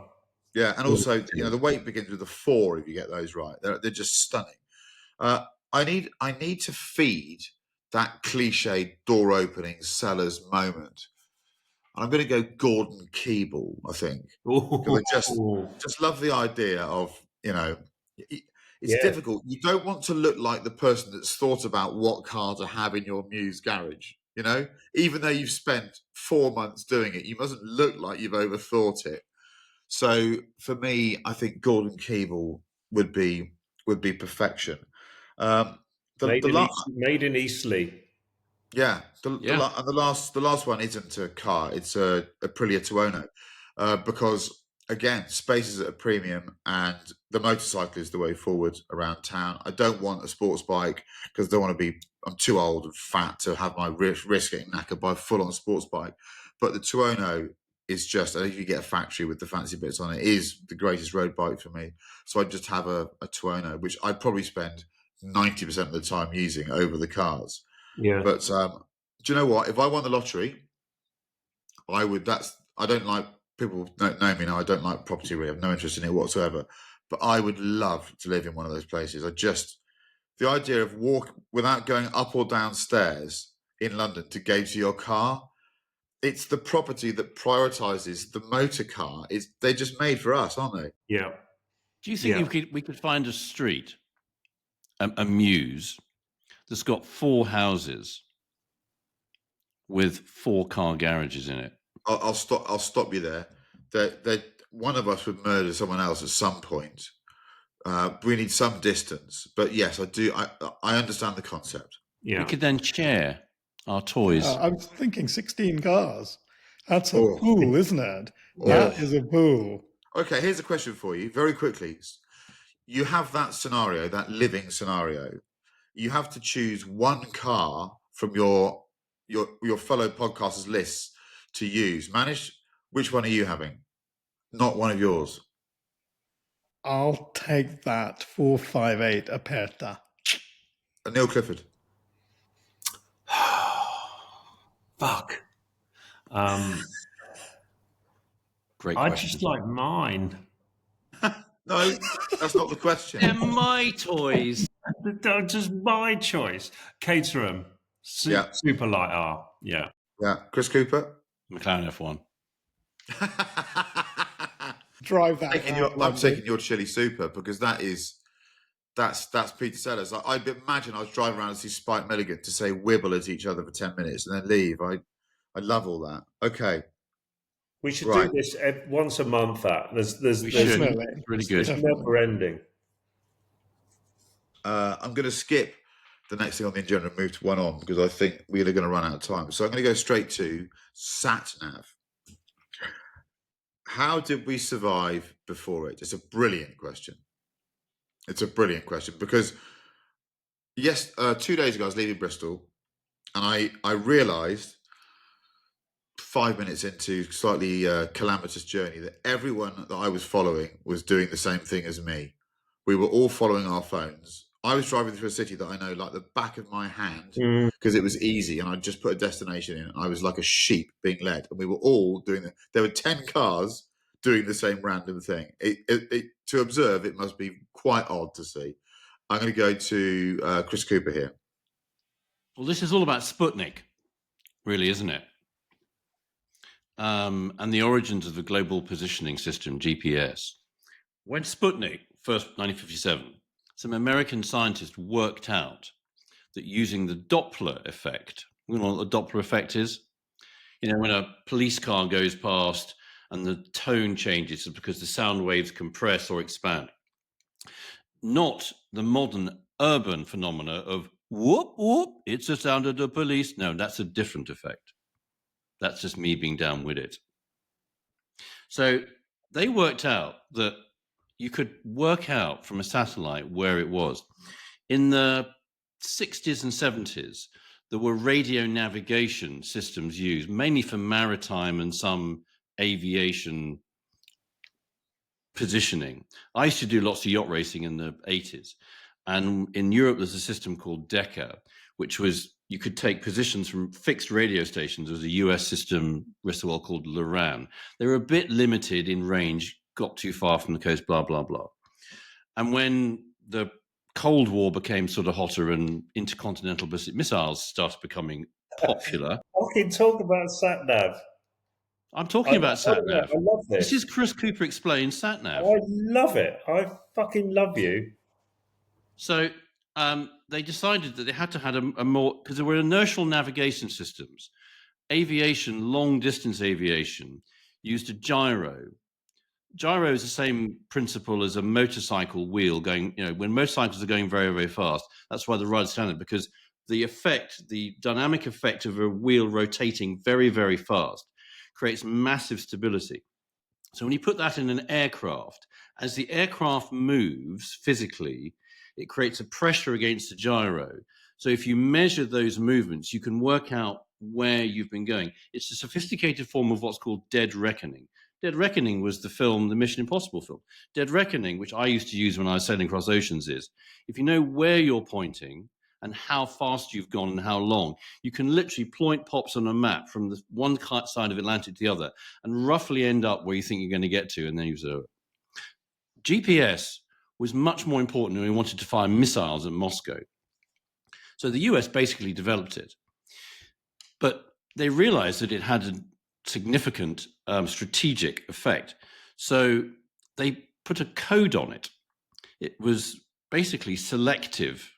Speaker 1: Yeah, and also, the weight begins with a 4 if you get those right. They're just stunning. I need to feed that cliche door opening seller's moment. And I'm going to go Gordon Keeble, I think. Because I just love the idea of, it's difficult. You don't want to look like the person that's thought about what car to have in your Mews garage. Even though you've spent 4 months doing it, you mustn't look like you've overthought it. So for me, I think Gordon Keeble would be perfection.
Speaker 3: Made in Eastleigh.
Speaker 1: Yeah, the last one isn't a car; it's a Aprilia Tuono, because again, space is at a premium, and the motorcycle is the way forward around town. I don't want a sports bike because I don't want to be. I'm too old and fat to have my wrist getting knackered by a full-on sports bike. But the Tuono is just, I think you get a factory with the fancy bits on it, is the greatest road bike for me. So I just have a Tuono, which I'd probably spend 90% of the time using over the cars.
Speaker 3: Yeah.
Speaker 1: But do you know what? If I won the lottery, I would. I don't like, people know me now. I don't like property. Really, I have no interest in it whatsoever. But I would love to live in one of those places. The idea of without going up or down stairs in London to go to your car. It's the property that prioritizes the motor car. They're just made for us, aren't they?
Speaker 3: Yeah.
Speaker 2: Do you think we could find a street, a mews, that's got 4 houses with 4 car garages in it?
Speaker 1: I'll stop you there. That one of us would murder someone else at some point. We need some distance, but yes, I do. I understand the concept.
Speaker 3: Yeah.
Speaker 2: We could then share our toys.
Speaker 4: I was thinking 16 cars. That's a pool, isn't it? That is a pool.
Speaker 1: Okay, here's a question for you, very quickly. You have that scenario, that living scenario. You have to choose one car from your fellow podcasters' lists to use. Manish, which one are you having? Not one of yours.
Speaker 4: I'll take that 458 Aperta.
Speaker 1: Neil Clifford.
Speaker 3: Fuck.
Speaker 2: Great question.
Speaker 3: I just like mine.
Speaker 1: No, that's not the question.
Speaker 2: They're my toys.
Speaker 3: Just my choice. Caterham. Super light R. Yeah.
Speaker 1: Yeah. Chris Cooper.
Speaker 2: McLaren F1.
Speaker 4: Drive that.
Speaker 1: I'm taking your Chili Super because that's Peter Sellers. I'd imagine I was driving around and see Spike Milligan to say "wibble" at each other for 10 minutes and then leave. I love all that. Okay.
Speaker 3: We should do this once a month. There's
Speaker 2: really good.
Speaker 3: It's never ending.
Speaker 1: I'm going to skip the next thing on the agenda and move to one on because I think we're going to run out of time. So I'm going to go straight to Satnav. How did we survive before it? It's a brilliant question. Because yes, 2 days ago I was leaving Bristol and I realised 5 minutes into slightly calamitous journey that everyone that I was following was doing the same thing as me. We were all following our phones. I was driving through a city that I know like the back of my hand because it was easy and I just put a destination in. I was like a sheep being led and we were all doing it. There were 10 cars doing the same random thing. To observe, it must be quite odd to see. I'm going to go to Chris Cooper here.
Speaker 2: Well, this is all about Sputnik, really, isn't it? And the origins of the global positioning system, GPS. When Sputnik, first 1957, some American scientists worked out that using the Doppler effect, you know what the Doppler effect is? You know, when a police car goes past and the tone changes because the sound waves compress or expand. Not the modern urban phenomena of whoop, whoop, it's the sound of the police. No, that's a different effect. That's just me being down with it. So they worked out that you could work out from a satellite where it was. In the 60s and 70s, there were radio navigation systems used, mainly for maritime and some aviation positioning. I used to do lots of yacht racing in the 80s. And in Europe, there's a system called Decca, which was you could take positions from fixed radio stations. There was a US system, rest of the world, called LORAN. They were a bit limited in range, got too far from the coast, blah, blah, blah. And when the Cold War became sort of hotter and intercontinental ballistic missiles started becoming popular.
Speaker 3: Fucking talk about Satnav.
Speaker 2: I'm talking about Satnav.
Speaker 3: I love
Speaker 2: This is Chris Cooper Explains Satnav.
Speaker 3: I love it. I fucking love you.
Speaker 2: So they decided that they had to have a more, because there were inertial navigation systems. Aviation, long distance aviation, used a gyro. Gyro is the same principle as a motorcycle wheel going, when motorcycles are going very, very fast, that's why the ride's standard, because the dynamic effect of a wheel rotating very, very fast creates massive stability. So when you put that in an aircraft, as the aircraft moves physically, it creates a pressure against the gyro. So if you measure those movements, you can work out where you've been going. It's a sophisticated form of what's called dead reckoning. Dead Reckoning was the film, the Mission Impossible film. Dead Reckoning, which I used to use when I was sailing across oceans, is if you know where you're pointing and how fast you've gone and how long, you can literally point pops on a map from the one side of Atlantic to the other and roughly end up where you think you're going to get to, and then you zero it. GPS was much more important when we wanted to fire missiles at Moscow. So the US basically developed it. But they realized that it had a significant strategic effect. So they put a code on it. It was basically selective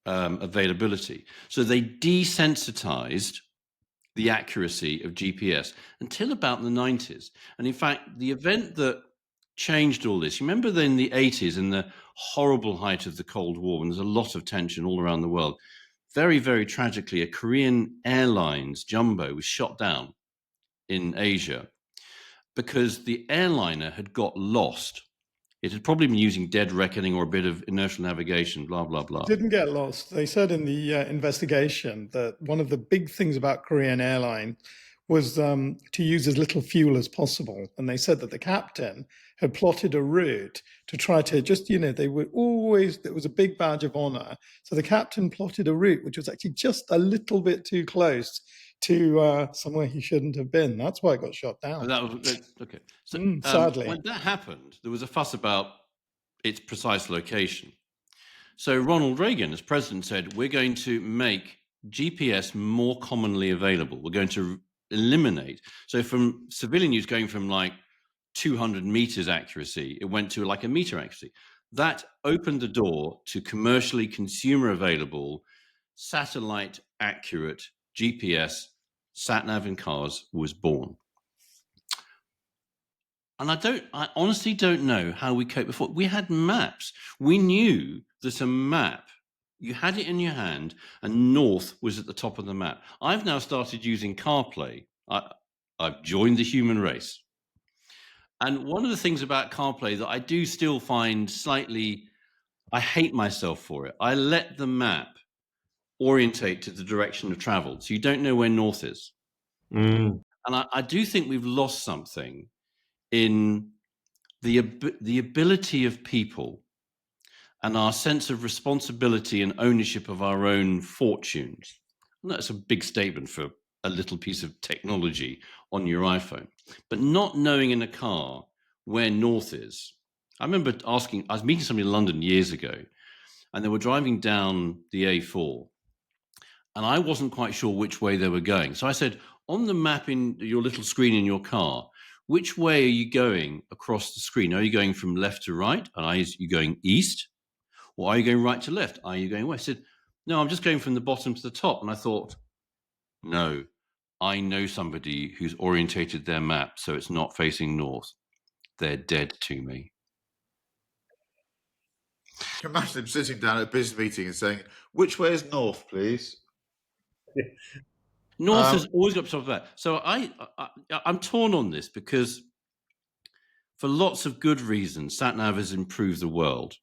Speaker 2: availability. So they desensitized the accuracy of GPS until about the 90s. And in fact, the event that changed all this, you remember in the 80s, in the horrible height of the Cold War, when there's a lot of tension all around the world, very, very tragically, a Korean Airlines jumbo was shot down in Asia because the airliner had got lost. It had probably been using dead reckoning or a bit of inertial navigation, blah, blah, blah.
Speaker 4: It didn't get lost. They said in the investigation that one of the big things about Korean Airline was to use as little fuel as possible. And they said that the captain had plotted a route to try to just, they were always, it was a big badge of honor. So the captain plotted a route which was actually just a little bit too close to somewhere he shouldn't have been. That's why it got shot down.
Speaker 2: Okay. So
Speaker 4: sadly.
Speaker 2: when that happened, there was a fuss about its precise location. So Ronald Reagan, as president, said, we're going to make GPS more commonly available. We're going to eliminate. So from civilian use going from like 200 meters accuracy, it went to like a meter accuracy. That opened the door to commercially consumer available, satellite accurate GPS. Satnav in cars was born. And I honestly don't know how we coped before. We had maps. We knew that a map, you had it in your hand and north was at the top of the map. I've now started using CarPlay. I've joined the human race. And one of the things about CarPlay that I do still find slightly, I hate myself for it. I let the map orientate to the direction of travel. So you don't know where north is. And I do think we've lost something in the ability of people and our sense of responsibility and ownership of our own fortunes. And that's a big statement for a little piece of technology on your iPhone. But not knowing in a car where north is. I remember I was meeting somebody in London years ago, and they were driving down the A4, and I wasn't quite sure which way they were going. So I said, on the map in your little screen in your car, which way are you going across the screen? Are you going from left to right? And are you going east? Or are you going right to left? Are you going west? I said, no, I'm just going from the bottom to the top. And I thought, no, I know somebody who's orientated their map so it's not facing north. They're dead to me.
Speaker 1: Can you imagine him sitting down at a business meeting and saying, which way is north, please?
Speaker 2: North has always got to top of that. So I'm torn on this because for lots of good reasons, Satnav has improved the world.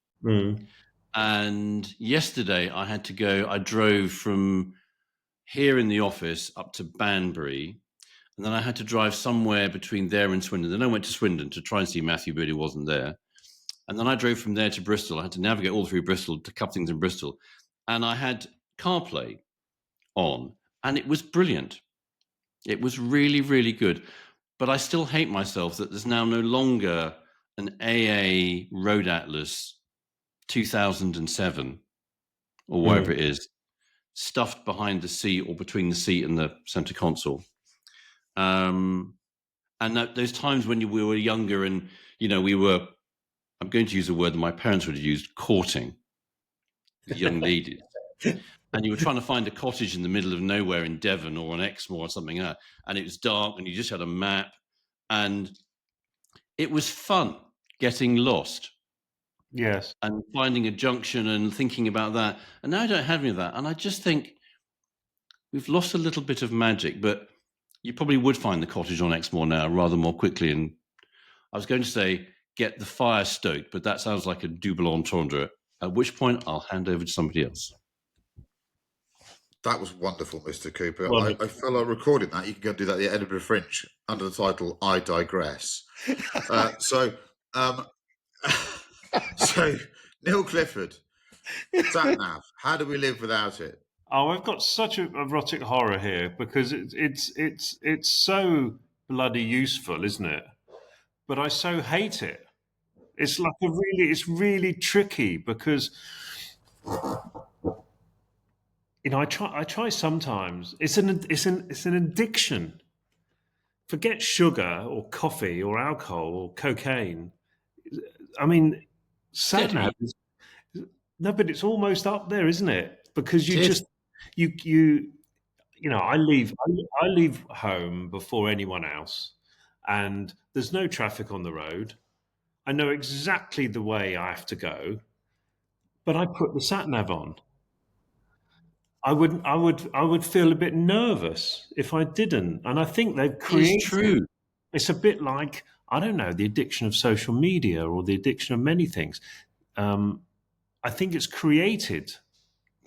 Speaker 2: And yesterday I had to go, I drove from here in the office up to Banbury, and then I had to drive somewhere between there and Swindon. Then I went to Swindon to try and see Matthew, but he wasn't there. And then I drove from there to Bristol. I had to navigate all through Bristol to a couple things in Bristol. And I had CarPlay on, and it was brilliant. It was really, really good. But I still hate myself that there's now no longer an AA Road Atlas 2007 or whatever it is, stuffed behind the seat or between the seat and the center console. And those times when we were younger and, we were, I'm going to use a word that my parents would have used, courting young ladies. And you were trying to find a cottage in the middle of nowhere in Devon or on Exmoor or something, and it was dark and you just had a map. And it was fun getting lost.
Speaker 3: Yes.
Speaker 2: And finding a junction and thinking about that. And now I don't have any of that. And I just think we've lost a little bit of magic, but you probably would find the cottage on Exmoor now rather more quickly. And I was going to say, get the fire stoked, but that sounds like a double entendre, at which point I'll hand over to somebody else.
Speaker 1: That was wonderful, Mr. Cooper.
Speaker 3: Wonderful.
Speaker 1: I feel like recording that. You can go do that at the Edinburgh Fringe under the title "I Digress." So Neil Clifford, Satnav, how do we live without it?
Speaker 3: Oh, I've got such an erotic horror here because it's so bloody useful, isn't it? But I so hate it. It's like it's really tricky because I try sometimes. It's an addiction. Forget sugar or coffee or alcohol or cocaine. I mean, Satnav. No, but it's almost up there, isn't it? Because I leave home before anyone else, and there's no traffic on the road. I know exactly the way I have to go, but I put the sat nav on. I would feel a bit nervous if I didn't, and I think they've created.
Speaker 2: It's true.
Speaker 3: It's a bit like, I don't know, the addiction of social media or the addiction of many things. I think it's created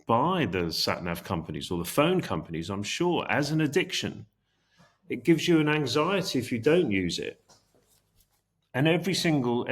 Speaker 3: by the sat-nav companies or the phone companies, I'm sure, as an addiction. It gives you an anxiety if you don't use it. And every single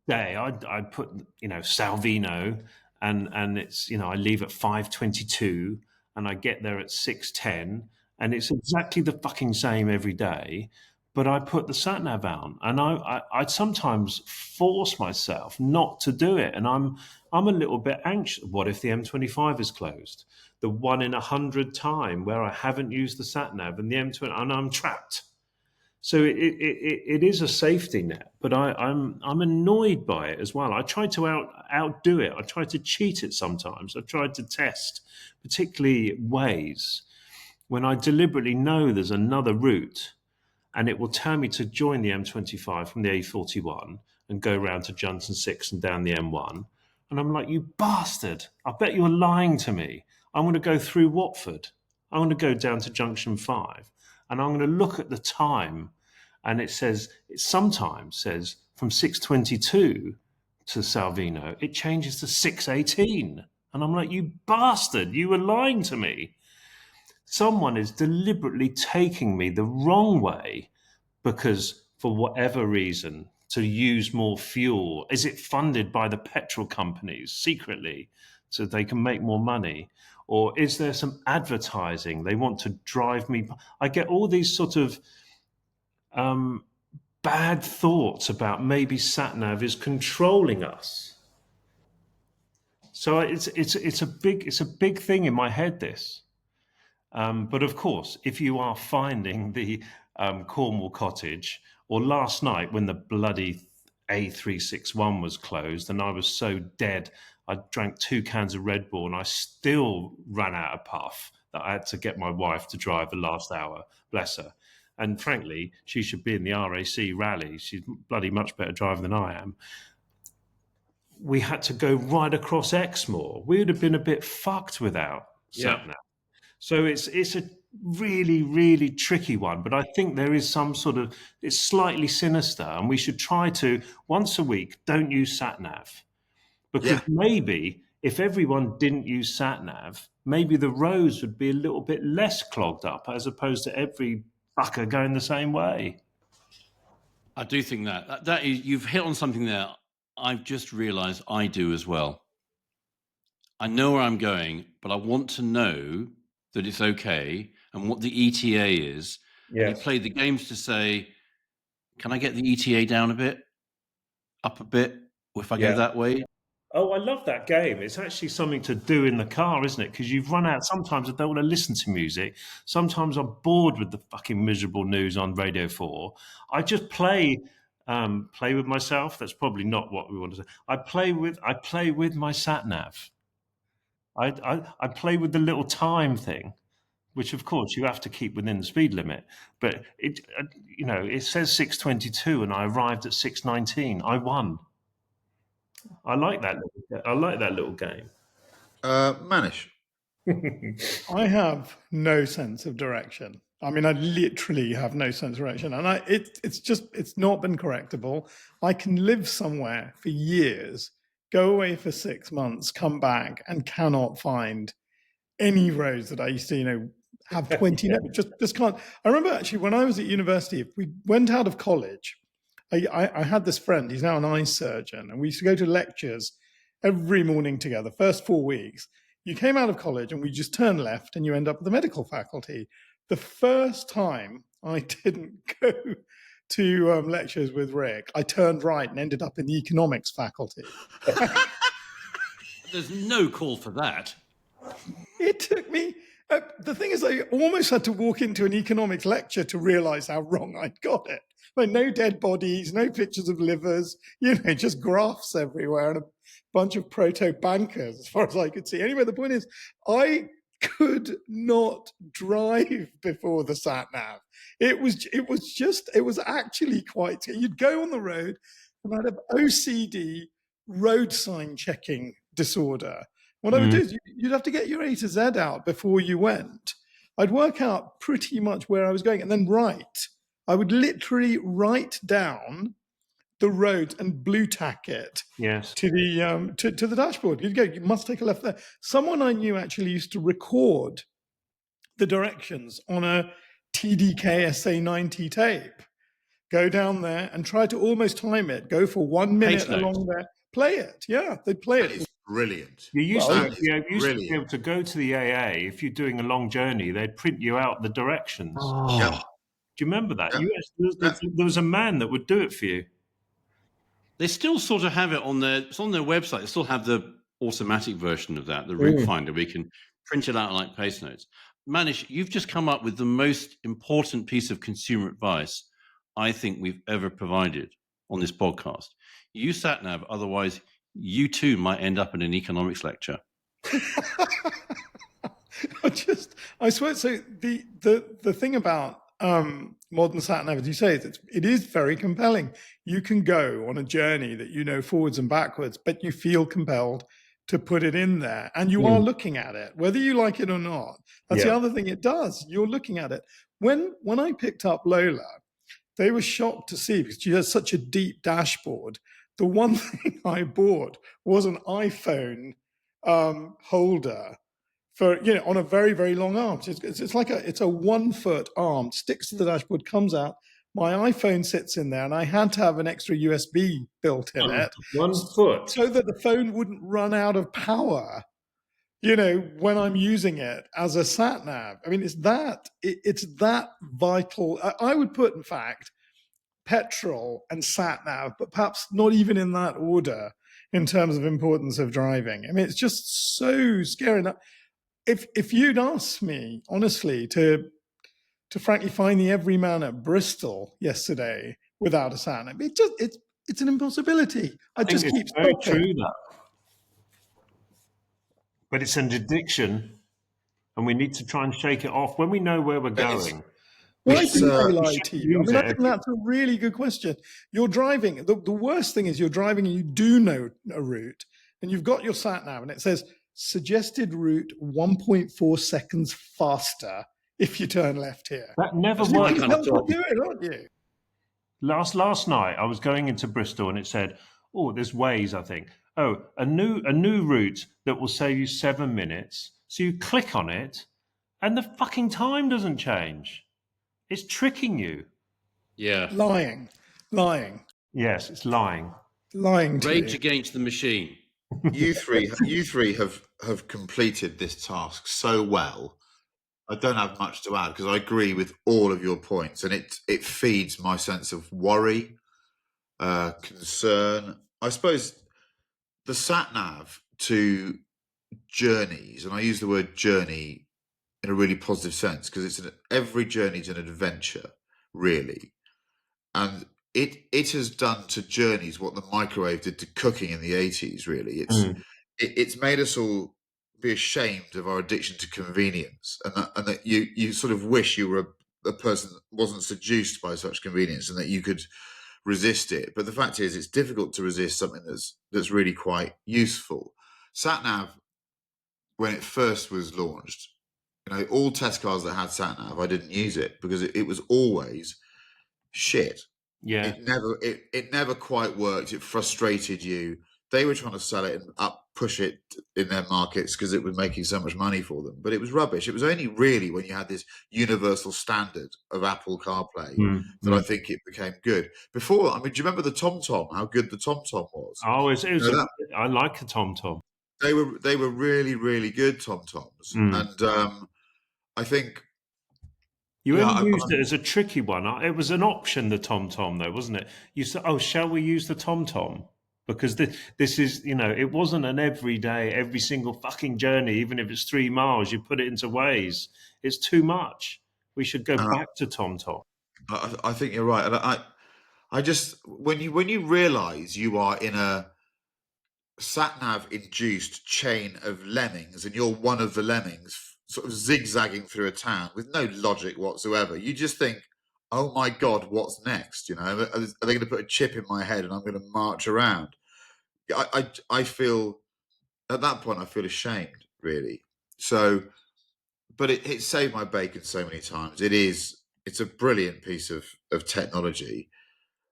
Speaker 3: day, I put, Salvino, and it's, I leave at 5:22 and I get there at 6:10, and it's exactly the fucking same every day. But I put the sat nav on, and I'd sometimes force myself not to do it, and I'm a little bit anxious. What if the M25 is closed? The 1 in 100 time where I haven't used the sat nav and the M20, and I'm trapped. So it is a safety net, but I'm annoyed by it as well. I try to outdo it. I try to cheat it sometimes. I tried to test, particularly ways when I deliberately know there's another route, and it will tell me to join the M25 from the A41 and go round to Junction 6 and down the M1. And I'm like, you bastard, I bet you're lying to me. I'm going to go through Watford. I'm going to go down to Junction 5 and I'm going to look at the time. And it sometimes says from 6:22 to Salvino, it changes to 6:18. And I'm like, you bastard, you were lying to me. Someone is deliberately taking me the wrong way because, for whatever reason, to use more fuel. Is it funded by the petrol companies secretly so they can make more money? Or is there some advertising? They want to drive me. I get all these sort of bad thoughts about maybe Satnav is controlling us. So it's a big thing in my head, this. But of course, if you are finding the Cornwall cottage, or last night when the bloody A361 was closed and I was so dead, I drank 2 cans of Red Bull and I still ran out of puff that I had to get my wife to drive the last hour, bless her. And frankly, she should be in the RAC rally. She's bloody much better driver than I am. We had to go right across Exmoor. We would have been a bit fucked without Satnav. So it's a really, really tricky one, but I think there is some sort of, it's slightly sinister, and we should try to, once a week, don't use Satnav. Because maybe if everyone didn't use Satnav, maybe the roads would be a little bit less clogged up as opposed to every fucker going the same way.
Speaker 2: I do think that is, you've hit on something there. I've just realised I do as well. I know where I'm going, but I want to know that it's okay and what the ETA is. And you play the games to say, can I get the ETA down a bit, up a bit, or if I go that way?
Speaker 3: Oh, I love that game. It's actually something to do in the car, isn't it? Because you've run out. Sometimes I don't want to listen to music. Sometimes I'm bored with the fucking miserable news on Radio 4. I just play with myself. That's probably not what we want to say. I play with my satnav. I play with the little time thing, which of course you have to keep within the speed limit. But it says 6:22 and I arrived at 6:19. I won. I like that little game.
Speaker 1: Manish.
Speaker 4: I have no sense of direction. I mean, I literally have no sense of direction, and it's not been correctable. I can live somewhere for years, go away for 6 months, come back, and cannot find any roads that I used to, have 20. just can't. I remember actually when I was at university, if we went out of college, I had this friend. He's now an eye surgeon, and we used to go to lectures every morning together. First 4 weeks. You came out of college and we just turned left and you end up at the medical faculty. The first time I didn't go to lectures with Rick, I turned right and ended up in the economics faculty.
Speaker 2: There's no call for that.
Speaker 4: It took me, the thing is, I almost had to walk into an economics lecture to realize how wrong I'd got it. Like no dead bodies, no pictures of livers, just graphs everywhere and a bunch of proto-bankers as far as I could see. Anyway, the point is, I could not drive before the sat-nav. It was actually quite, you'd go on the road and I'd have OCD, road sign checking disorder. What I would do is you'd have to get your A to Z out before you went. I'd work out pretty much where I was going and then write. I would literally write down the road and blue tack it to the to the dashboard. You'd go, you must take a left there. Someone I knew actually used to record the directions on a TDK SA90 tape. Go down there and try to almost time it. Go for 1 minute along there. Play it. Yeah, they'd play it.
Speaker 1: It's brilliant.
Speaker 3: You used to be able to go to the AA if you're doing a long journey. They'd print you out the directions.
Speaker 2: Oh.
Speaker 1: Yeah.
Speaker 3: Do you remember that? There was a man that would do it for you.
Speaker 2: They still sort of have it on it's on their website. They still have the automatic version of that, the route finder. We can print it out like paste notes. Manish, you've just come up with the most important piece of consumer advice I think we've ever provided on this podcast. Use SatNav, otherwise you too might end up in an economics lecture.
Speaker 4: I swear. So the thing about modern sat-nav, as you say, it is very compelling. You can go on a journey that forwards and backwards, but you feel compelled to put it in there, and you are looking at it, whether you like it or not. That's the other thing it does. You're looking at it. When I picked up Lola, they were shocked to see, because she has such a deep dashboard. The one thing I bought was an iPhone holder for on a very, very long arm. It's like it's a 1 foot arm, sticks to the dashboard, comes out. My iPhone sits in there, and I had to have an extra USB built in it.
Speaker 3: 1 foot,
Speaker 4: so that the phone wouldn't run out of power. When I'm using it as a sat nav. I mean, it's that vital. I would put, in fact, petrol and sat nav, but perhaps not even in that order in terms of importance of driving. I mean, it's just so scary. If you'd asked me honestly to frankly find the everyman at Bristol yesterday without a sat nav, it's an impossibility. I just keep
Speaker 3: very
Speaker 4: stopping.
Speaker 3: true that. But it's an addiction, and we need to try and shake it off when we know where we're going.
Speaker 4: Why do they lie to you? I mean, I think that's a really good question. You're driving. The worst thing is you're driving and you do know a route, and you've got your sat nav, and it says suggested route 1.4 seconds faster if you turn left here.
Speaker 3: That never works.
Speaker 4: You can do it, aren't you?
Speaker 3: Last night I was going into Bristol, and it said, "Oh, there's Waze, I think. Oh, a new route that will save you 7 minutes." So you click on it, and the fucking time doesn't change. It's tricking you.
Speaker 2: Yeah.
Speaker 4: Lying. Lying.
Speaker 3: Yes, it's lying.
Speaker 4: Lying to
Speaker 2: Rage
Speaker 4: you.
Speaker 2: Against the Machine.
Speaker 1: You three have completed this task so well. I don't have much to add because I agree with all of your points, and it feeds my sense of worry, concern. I suppose the satnav to journeys, and I use the word journey in a really positive sense because every journey is an adventure, really, and it has done to journeys what the microwave did to cooking in the 80s. Really, it's made us all be ashamed of our addiction to convenience, and that you sort of wish you were a person that wasn't seduced by such convenience, and that you could resist it. But the fact is, it's difficult to resist something that's really quite useful. Satnav, when it first was launched, all test cars that had Satnav, I didn't use it because it was always shit.
Speaker 3: Yeah.
Speaker 1: It never quite worked. It frustrated you. They were trying to sell it and push it in their markets because it was making so much money for them. But it was rubbish. It was only really when you had this universal standard of Apple CarPlay that I think it became good. Before, do you remember the TomTom? How good the TomTom was?
Speaker 3: Oh, I like a TomTom.
Speaker 1: They were really, really good TomToms, and I think
Speaker 3: you only used it as a tricky one. It was an option, the TomTom, though, wasn't it? You said, "Oh, shall we use the TomTom?" Because this is, it wasn't an everyday, every single fucking journey, even if it's 3 miles, you put it into Waze. It's too much. We should go back to TomTom.
Speaker 1: I think you're right, and I just when you realise you are in a satnav induced chain of lemmings, and you're one of the lemmings, sort of zigzagging through a town with no logic whatsoever, you just think, "Oh my God, what's next? Are they going to put a chip in my head and I'm going to march around?" I feel at that point I feel ashamed, really. So, but it saved my bacon so many times. It's a brilliant piece of technology.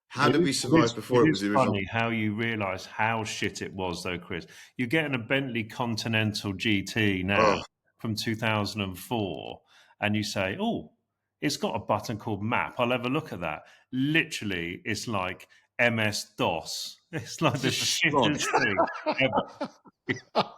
Speaker 1: How did we survive before it was the original?
Speaker 3: Funny how you realise how shit it was, though, Chris. You're getting a Bentley Continental GT now from 2004, and you say, "Oh, it's got a button called Map. I'll have a look at that." Literally, it's like MS DOS. It's like the shittest thing ever.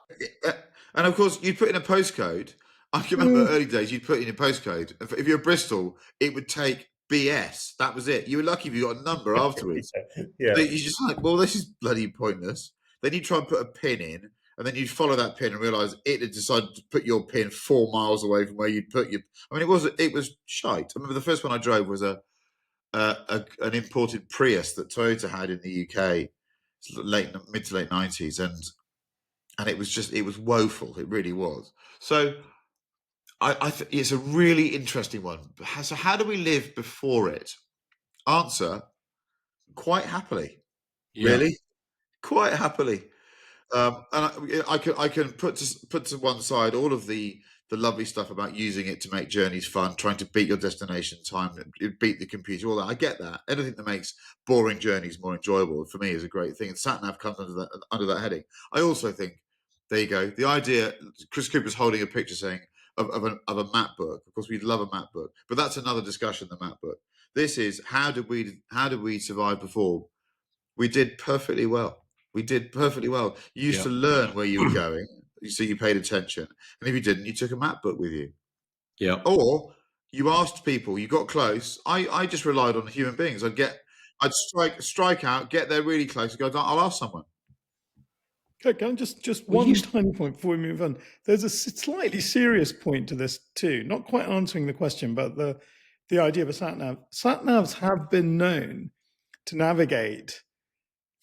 Speaker 1: And of course, you'd put in a postcode. I can remember early days, you'd put in a postcode. If you're Bristol, it would take BS. That was it. You were lucky if you got a number afterwards.
Speaker 3: Yeah.
Speaker 1: So you're just like, well, this is bloody pointless. Then you try and put a pin in, and then you'd follow that pin and realise it had decided to put your pin 4 miles away from where you'd put your. It was shite. I remember the first one I drove was an imported Prius that Toyota had in the UK, mid to late 90s, and it was woeful. It really was. So it's a really interesting one. So how do we live before it? Answer: quite happily.
Speaker 2: Yeah.
Speaker 1: Really, quite happily. And I can put to one side all of the lovely stuff about using it to make journeys fun, trying to beat your destination time, beat the computer, all that. I get that. Anything that makes boring journeys more enjoyable for me is a great thing. And Satnav comes under that heading. I also think, there you go. The idea, Chris Cooper's holding a picture saying of a map book. Of course, we'd love a map book, but that's another discussion. The map book. This is how did we survive before? We did perfectly well. We did perfectly well. You used to learn where you were going, so you paid attention. And if you didn't, you took a map book with you.
Speaker 2: Yeah.
Speaker 1: Or you asked people, you got close. I just relied on human beings. I'd strike out, get there really close, and go, I'll ask someone.
Speaker 4: Okay, can I just one tiny point before we move on? There's a slightly serious point to this too. Not quite answering the question, but the idea of a satnav. Satnavs have been known to navigate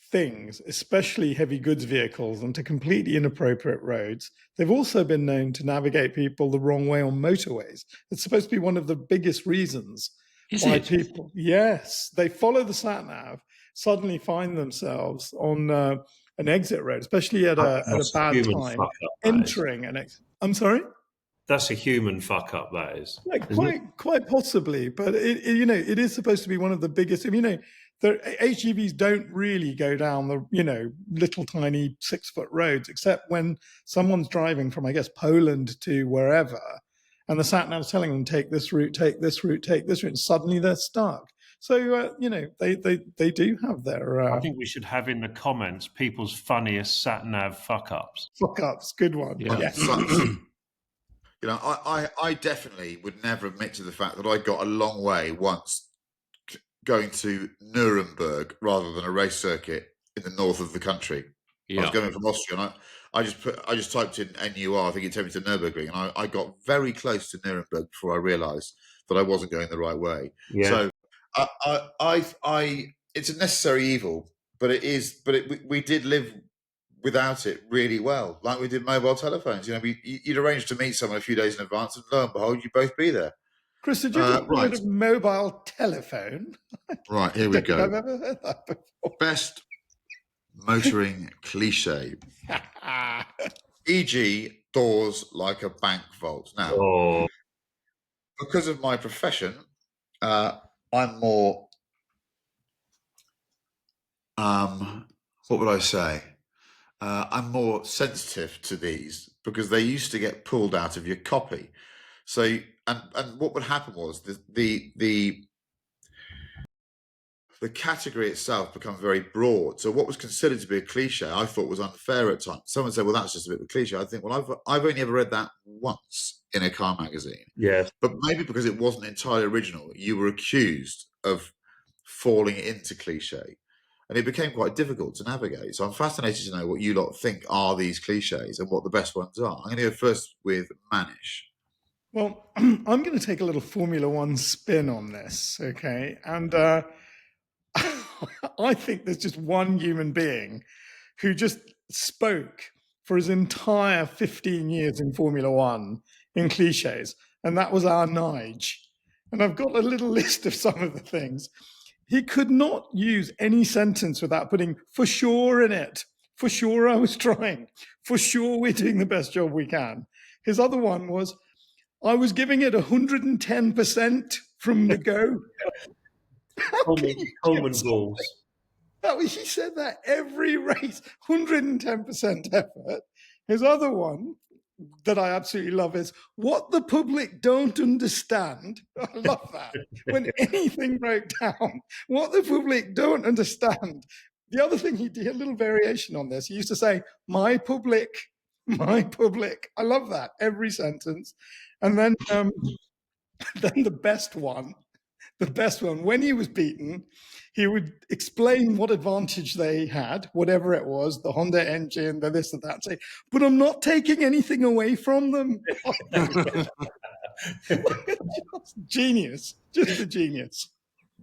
Speaker 4: things, especially heavy goods vehicles, onto completely inappropriate roads. They've also been known to navigate people the wrong way on motorways. It's supposed to be one of the biggest reasons why people, yes, they follow the satnav, suddenly find themselves on an exit road, especially at a bad time, entering an exit. I'm sorry?
Speaker 3: That's a human fuck up, that is.
Speaker 4: Yeah, quite possibly, but it is supposed to be one of the biggest. The HGVs don't really go down the little tiny 6-foot roads, except when someone's driving from, I guess, Poland to wherever, and the sat nav's telling them take this route, take this route, take this route, and suddenly they're stuck. So they do have their
Speaker 3: I think we should have in the comments people's funniest satnav fuck ups.
Speaker 4: fuck ups. Good one.
Speaker 3: Yeah.
Speaker 4: Yes.
Speaker 1: I definitely would never admit to the fact that I got a long way once going to Nuremberg rather than a race circuit in the north of the country. I was going from Austria, and I just typed in NUR. I think it took me to Nurburgring, and I got very close to Nuremberg before I realised that I wasn't going the right way.
Speaker 3: Yeah.
Speaker 1: So it's a necessary evil, but it is. But we did live without it really well, like we did mobile telephones. You'd arrange to meet someone a few days in advance, and lo and behold, you'd both be there.
Speaker 4: Chris, did you ever heard of mobile telephone?
Speaker 1: Right, here we go.
Speaker 4: I've ever heard that before.
Speaker 1: Best motoring cliche. E.g., doors like a bank vault. Now, because of my profession, I'm more, what would I say? I'm more sensitive to these because they used to get pulled out of your copy. So, and what would happen was the category itself becomes very broad. So what was considered to be a cliche, I thought was unfair at times. Someone said, well, that's just a bit of a cliche. I think, well, I've only ever read that once in a car magazine.
Speaker 3: Yes.
Speaker 1: But maybe because it wasn't entirely original, you were accused of falling into cliche. And it became quite difficult to navigate. So I'm fascinated to know what you lot think are these cliches and what the best ones are. I'm going to go first with Manish.
Speaker 4: Well, I'm going to take a little Formula One spin on this, okay? And I think there's just one human being who just spoke for his entire 15 years in Formula One in cliches, and that was our Nige. And I've got a little list of some of the things. He could not use any sentence without putting "for sure" in it. For sure I was trying. For sure we're doing the best job we can. His other one was, I was giving it 110% from the go.
Speaker 3: Coleman balls.
Speaker 4: He said that every race, 110% effort. His other one that I absolutely love is what the public don't understand. I love that. When anything broke down, what the public don't understand. The other thing he did, a little variation on this, he used to say, my public. I love that, every sentence. And then the best one, when he was beaten, he would explain what advantage they had, whatever it was, the Honda engine, the this and that, say, but I'm not taking anything away from them. Genius, just a genius.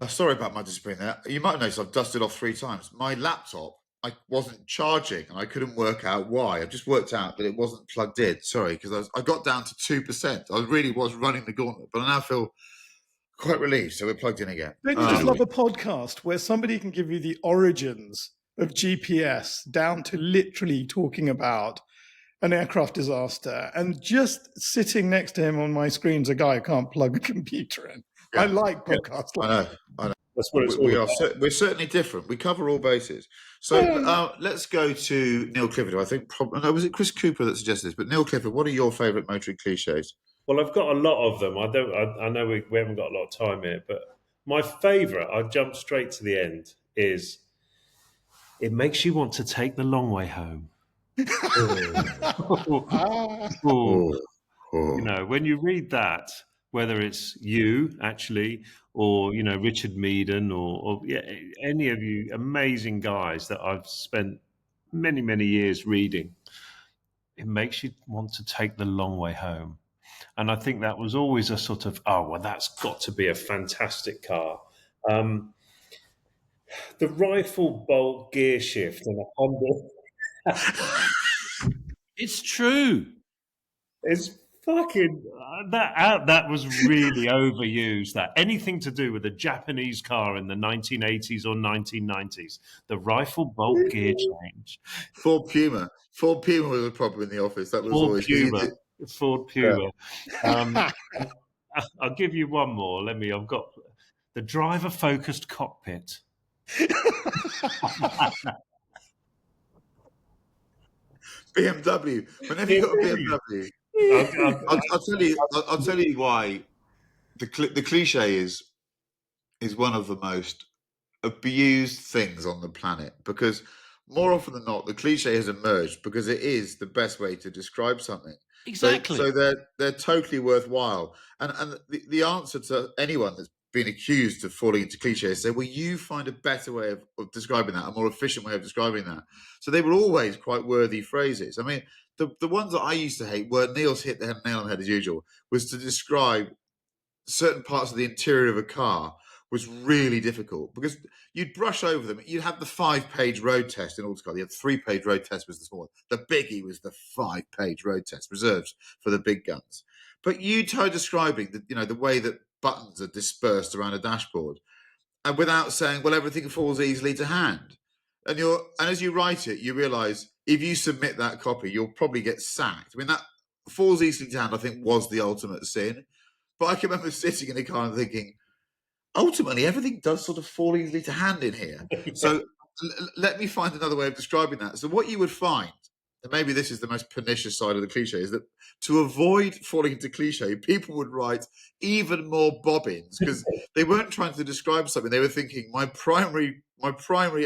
Speaker 1: Sorry about my discipline there. You might notice I've dusted off 3 times. My laptop, I wasn't charging and I couldn't work out why. I've just worked out that it wasn't plugged in. Sorry, because I got down to 2%. I really was running the gauntlet, but I now feel quite relieved. So we're plugged in again.
Speaker 4: Don't you just love a podcast where somebody can give you the origins of GPS down to literally talking about an aircraft disaster, and just sitting next to him on my screen is a guy who can't plug a computer in. Yeah. I like podcasts.
Speaker 1: I know.
Speaker 3: That's what it's all
Speaker 1: about. We're certainly different. We cover all bases. So let's go to Neil Clifford. I think was it Chris Cooper that suggested this? But Neil Clifford, what are your favourite motoring cliches?
Speaker 3: Well, I've got a lot of them. I know we haven't got a lot of time here, but my favourite, I'll jump straight to the end, is it makes you want to take the long way home. You know, when you read that, whether it's you actually, or Richard Meaden, or any of you amazing guys that I've spent many, many years reading, it makes you want to take the long way home. And I think that was always a sort of, that's got to be a fantastic car. The rifle bolt gear shift in a Honda.
Speaker 2: It's true.
Speaker 3: It's fucking that was really overused. That anything to do with a Japanese car in the 1980s or 1990s, the rifle bolt gear change.
Speaker 1: Ford Puma was a problem in the office. That was always
Speaker 3: Ford Puma. Yeah. I'll give you one more. I've got the driver-focused cockpit.
Speaker 1: BMW. Whenever you got a BMW, I'll tell you why. The cliche is is one of the most abused things on the planet, because more often than not, the cliche has emerged because it is the best way to describe something.
Speaker 2: Exactly.
Speaker 1: So they're totally worthwhile. And the answer to anyone that's been accused of falling into cliches is say, well, you find a better way of describing that, a more efficient way of describing that. So they were always quite worthy phrases. I mean, the ones that I used to hate were Neil's hit the nail on the head as usual, was to describe certain parts of the interior of a car was really difficult because you'd brush over them. You'd have the 5-page road test in Autocar. The 3-page road test was the small one. The biggie was the 5-page road test reserved for the big guns. But you try describing the way that buttons are dispersed around a dashboard, and without saying, well, everything falls easily to hand. And as you write it, you realise if you submit that copy, you'll probably get sacked. I mean, that falls easily to hand, I think, was the ultimate sin. But I can remember sitting in the car and thinking, ultimately, everything does sort of fall easily to hand in here.
Speaker 3: Yeah.
Speaker 1: So let me find another way of describing that. So what you would find, and maybe this is the most pernicious side of the cliche, is that to avoid falling into cliche, people would write even more bobbins because they weren't trying to describe something. They were thinking, my primary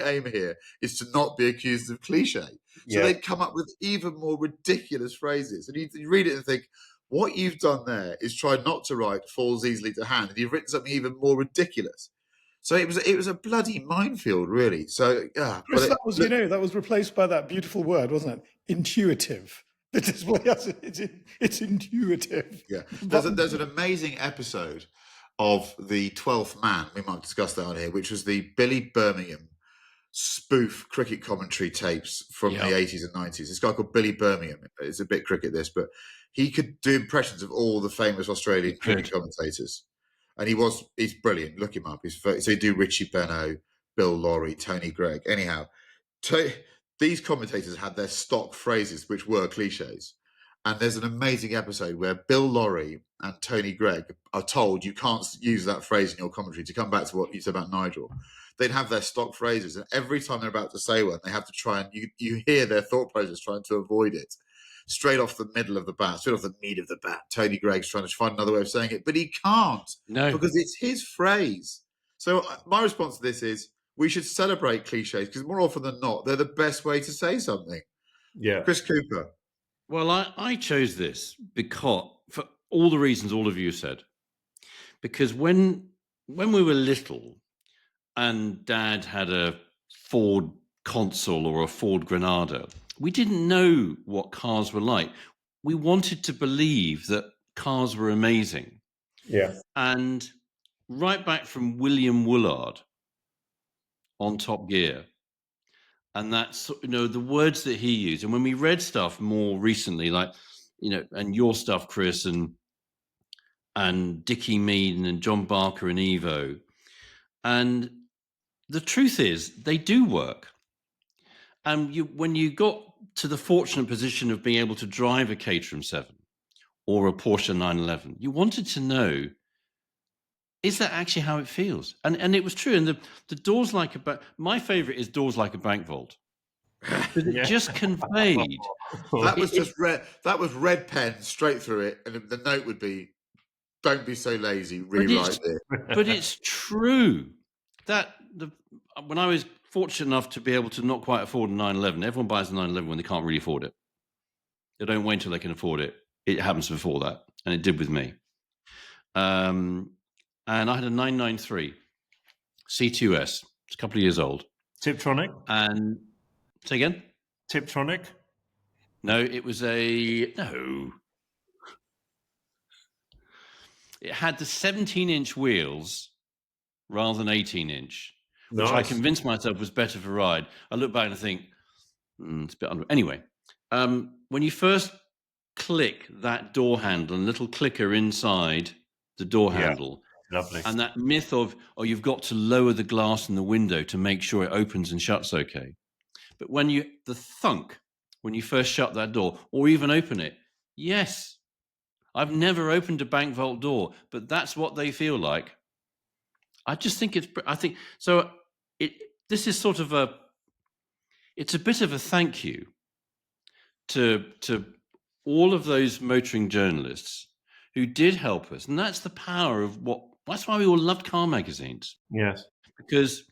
Speaker 1: aim here is to not be accused of cliche. So they'd come up with even more ridiculous phrases. And you read it and think, what you've done there is try not to write falls easily to hand, and you've written something even more ridiculous. So it was a bloody minefield, really. So yeah,
Speaker 4: Chris, that was replaced by that beautiful word, wasn't it? Intuitive. The display, it's intuitive.
Speaker 1: Yeah, there's an amazing episode of The 12th Man. We might discuss that on here, which was the Billy Birmingham spoof cricket commentary tapes from the 80s and 90s. This guy called Billy Birmingham. It's a bit cricket, this, but he could do impressions of all the famous Australian cricket commentators. And he's brilliant. Look him up. So he'd do Richie Benaud, Bill Lawry, Tony Gregg. Anyhow, these commentators had their stock phrases, which were cliches. And there's an amazing episode where Bill Lawry and Tony Gregg are told you can't use that phrase in your commentary, to come back to what you said about Nigel. They'd have their stock phrases, and every time they're about to say one, they have to try and you hear their thought process trying to avoid it. Straight off the middle of the bat, straight off the meat of the bat, Tony Gregg's trying to find another way of saying it, but he can't.
Speaker 2: No.
Speaker 1: Because it's his phrase. So my response to this is we should celebrate cliches because more often than not, they're the best way to say something.
Speaker 3: Yeah.
Speaker 1: Chris Cooper.
Speaker 2: Well, I chose this because, for all the reasons all of you said, because when we were little and Dad had a Ford Consul or a Ford Granada, we didn't know what cars were like. We wanted to believe that cars were amazing.
Speaker 3: Yeah.
Speaker 2: And right back from William Woolard on Top Gear, and that's, the words that he used. And when we read stuff more recently, like, and your stuff, Chris, and Dickie Mead and John Barker and Evo, and the truth is they do work. And when you got to the fortunate position of being able to drive a Caterham 7 or a Porsche 911, you wanted to know, is that actually how it feels? And it was true. And the doors like a my favorite is doors like a bank vault. It just conveyed.
Speaker 1: That was just red. That was red pen straight through it, and the note would be, "Don't be so lazy. Rewrite it."
Speaker 2: But it's true that when I was fortunate enough to be able to not quite afford a 911, everyone buys a 911 when they can't really afford it. They don't wait until they can afford it. It happens before that, and it did with me. And I had a 993 C2S. It's a couple of years old.
Speaker 3: Tiptronic?
Speaker 2: And say again?
Speaker 3: Tiptronic?
Speaker 2: No, it was no. It had the 17-inch wheels rather than 18-inch, which I convinced myself was better for ride. I look back and I think, it's a bit under. Anyway, when you first click that door handle and little clicker inside the door handle,
Speaker 3: lovely.
Speaker 2: And that myth of, you've got to lower the glass in the window to make sure it opens and shuts okay. But when you first shut that door or even open it, yes, I've never opened a bank vault door, but that's what they feel like. I just think this is sort of it's a bit of a thank you to all of those motoring journalists who did help us. And that's the power of what That's why we all loved car magazines,
Speaker 3: Yes.
Speaker 2: because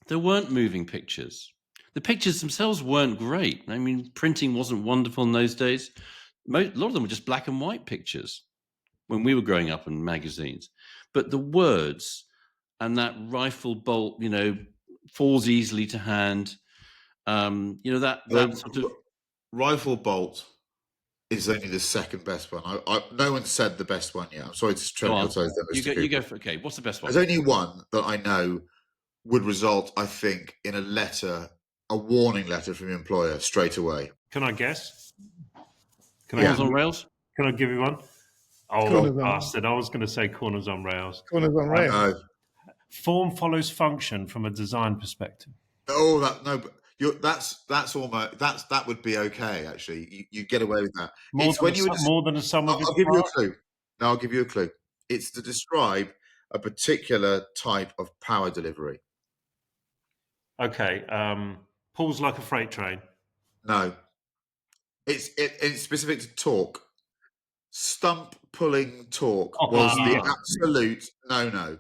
Speaker 2: there weren't moving pictures. The pictures themselves weren't great. I mean, printing wasn't wonderful in those days. A lot of them were just black and white pictures when we were growing up in magazines. But the words and that rifle bolt, falls easily to hand. That sort of.
Speaker 1: Rifle bolt is only the second best one. No one said the best one yet. I'm sorry to tread on your toes there, Mr. Cooper.
Speaker 2: You go for, okay. What's the best one?
Speaker 1: There's only one that I know would result, I think, in a warning letter from your employer straight away.
Speaker 3: Can I guess?
Speaker 2: Corners on rails?
Speaker 3: Can I give you one? Oh, bastard. I was going to say corners on rails.
Speaker 4: Corners on rails.
Speaker 3: Form follows function from a design perspective.
Speaker 1: Oh, that would be okay, actually. You get away with that.
Speaker 3: More than a sum of its
Speaker 1: I'll give you a clue. No, I'll give you a clue. It's to describe a particular type of power delivery.
Speaker 3: Okay. Pulls like a freight train.
Speaker 1: No. It's specific to torque. Stump pulling torque was the absolute no.